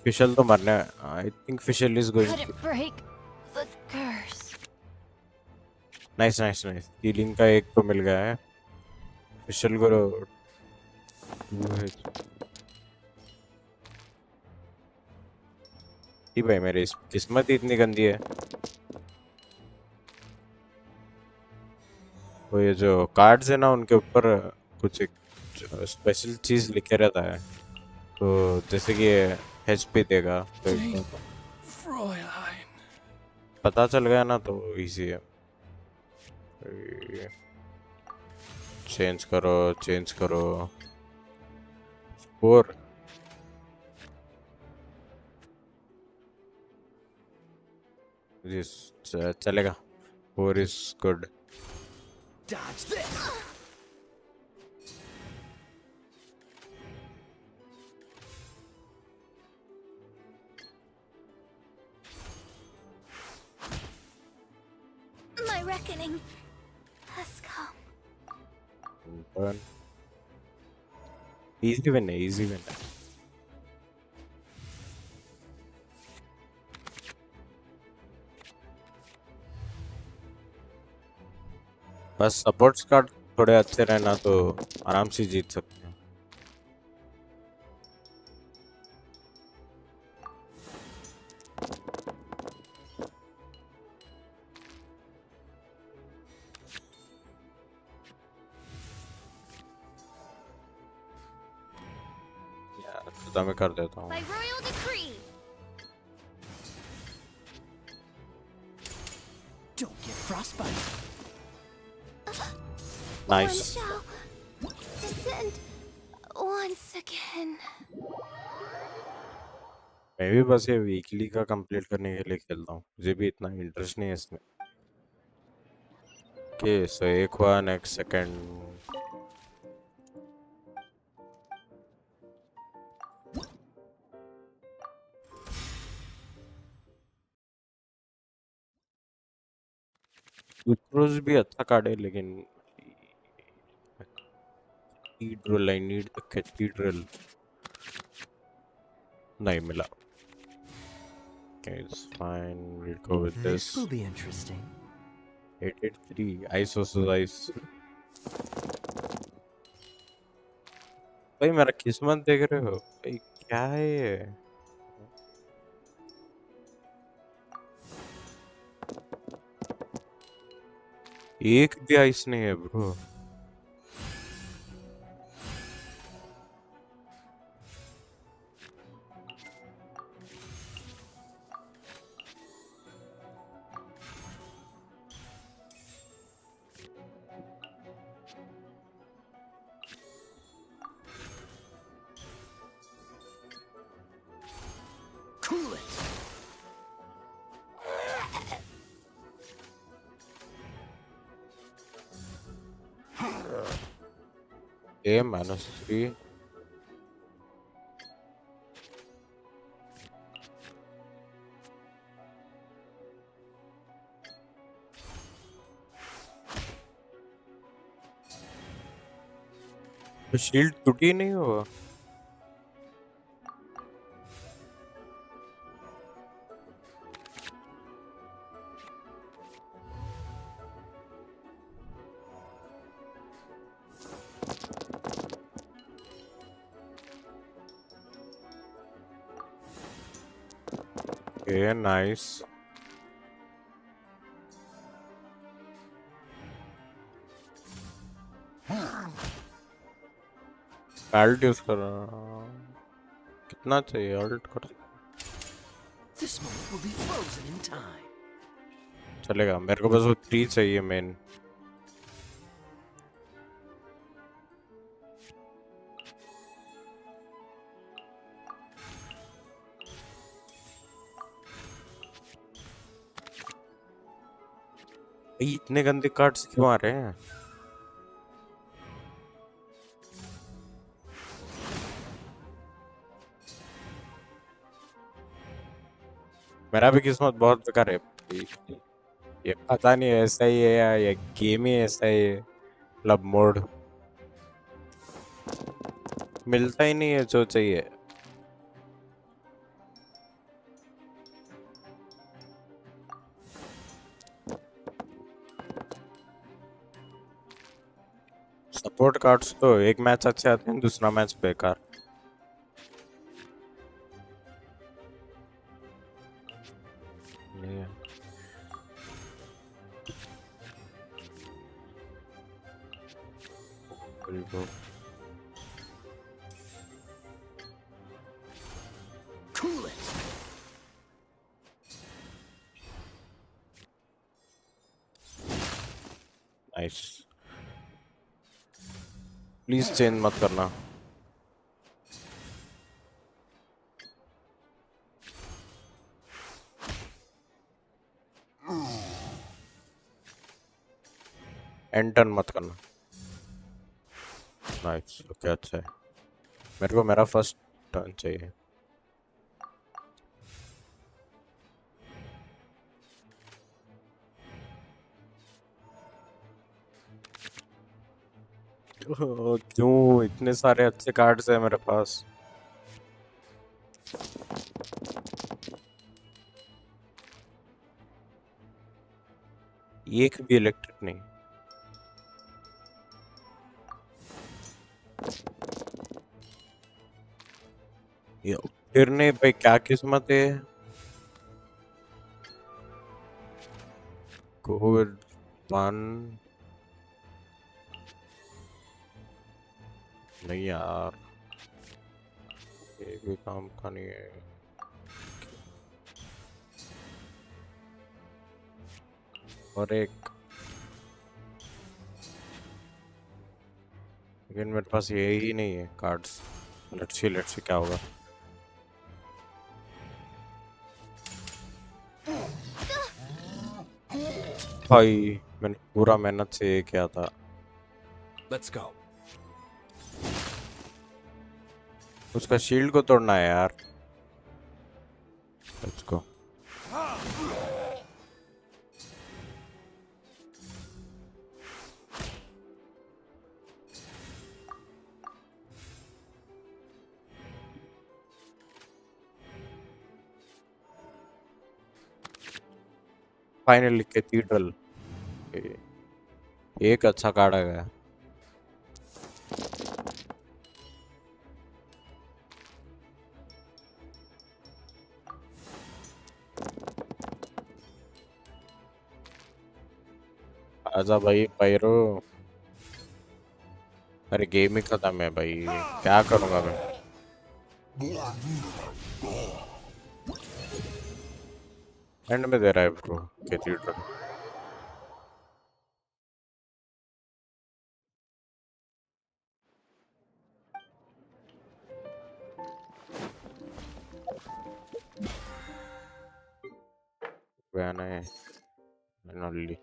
फिशल तो मरना है। I think Fischl is going. Couldn't break the curse. Nice nice nice. Healing का एक तो मिल गया है। फिशल को भाई मेरी किस्मत ही इतनी गंदी है। वो ये जो कार्ड्स है ना उनके ऊपर कुछ एक स्पेशल चीज लिखे रहता है, तो जैसे कि एचपी देगा तो पता चल गया ना तो इजी है। चेंज करो चेंज करो। 4 चलेगा 4 is good. Dodge this! My reckoning has come. Burn. Easy win है, easy win है. बस सपोर्ट्स कार्ड थोड़े अच्छे रहना तो आराम से जीत सकते हैं. यार तो मैं कर देता हूँ. By royal decree. Don't get frostbite. Nice. One shall descend once again. मैं भी बस ये वीकली का कंप्लीट करने के लिए खेलता हूँ. मुझे भी इतना इंटरेस्ट नहीं है इसमें. ओके सो एक हुआ नेक्स्ट सेकंड. सुक्रोज भी अच्छा कार्ड है लेकिन cathedral I need the cathedral नहीं मिला. Okay, it's fine. We'll go with this. This will be interesting. 883 ice versus ice. भाई मेरा किस्मत देख रहे हो भाई क्या है ये. एक भी आइस नहीं है ब्रो. Cool it! A -3. तो शील्ड टूटी नहीं हुआ. Okay, nice. Alt यूज कर रहा हूँ. कितना चाहिए alt कर. This moment will be frozen in time. चलेगा. मेरे को बस वो 3 चाहिए मेन. इतने गंदे कार्ड्स क्यों आ रहे हैं. मेरा भी किस्मत बहुत बेकार है. ये पता नहीं ऐसा ही है या ये गेम ही ऐसा ही है. क्लब मोड मिलता ही नहीं है जो चाहिए. सपोर्ट कार्ड्स तो एक मैच अच्छे आते हैं दूसरा मैच बेकार. नहीं है. Cool it! Nice. Please change मत करना. एंटर मत करना। नाइस, ओके, अच्छा है। मेरे को मेरा फर्स्ट टर्न चाहिए। क्यों इतने सारे अच्छे कार्ड्स है मेरे पास? एक भी इलेक्ट्रिक नहीं। ये फिर नहीं भाई, क्या किस्मत है। कोविड वन नहीं यार, ये भी काम का नहीं है। और एक, लेकिन मेरे पास ये ही नहीं है कार्ड्स। लेट्स सी क्या होगा। भाई मैंने पूरा मेहनत से ये किया था। Let's go. उसका शील्ड को तोड़ना है यार। Let's go. फाइनली कैथीड्रल, एक अच्छा कार्ड आ गया। आजा भाई पायरो। अरे गेम ही खत्म है भाई, क्या करूंगा मैं। एंड में दे रहा है ब्रो कैथीड्रल। बयाना है finally।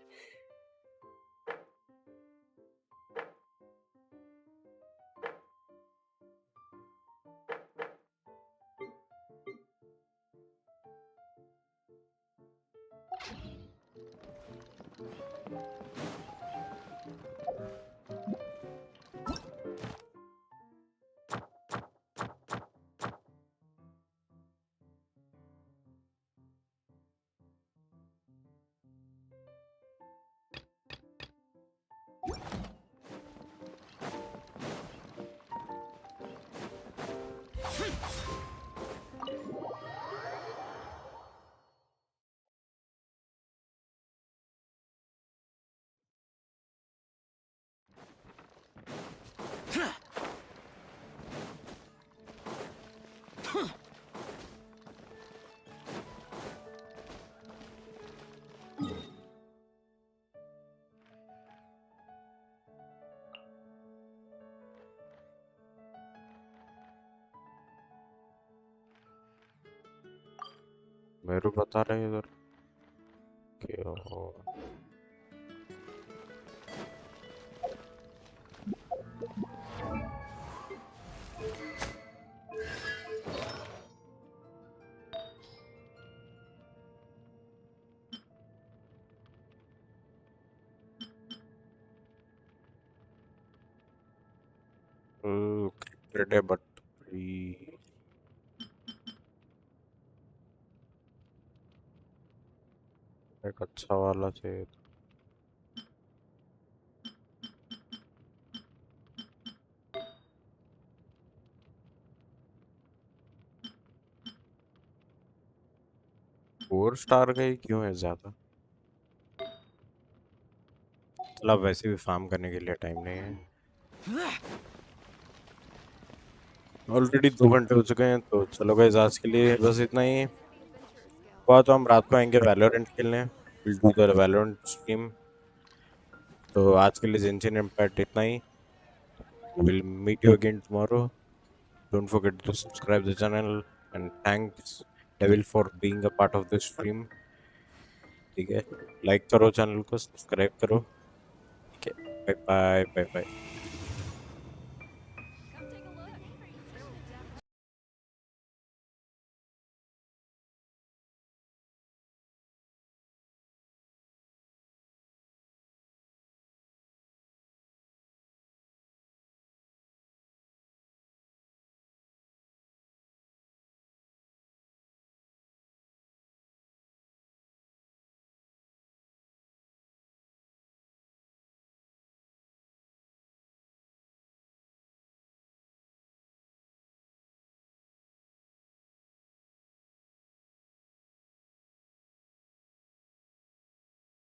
मेरे को बता रहे इधर क्या हो। क्रिकेट है बट एक अच्छा वाला चाहिए। 4 स्टार का ही क्यों है ज्यादा। मतलब वैसे भी फार्म करने के लिए टाइम नहीं है। ऑलरेडी 2 घंटे हो चुके हैं, तो चलो गाइस आज के लिए बस इतना ही। हुआ तो हम रात को आएंगे वैलोरेंट खेलने। Will do the Valorant stream. तो आज के लिए जेंशिन इम्पैक्ट इतना ही। Will meet you again tomorrow. Don't forget to subscribe the channel and thanks Devil for being a part of this stream. ठीक है, लाइक करो चैनल को, सब्सक्राइब करो। ठीक है। Bye bye. Bye bye.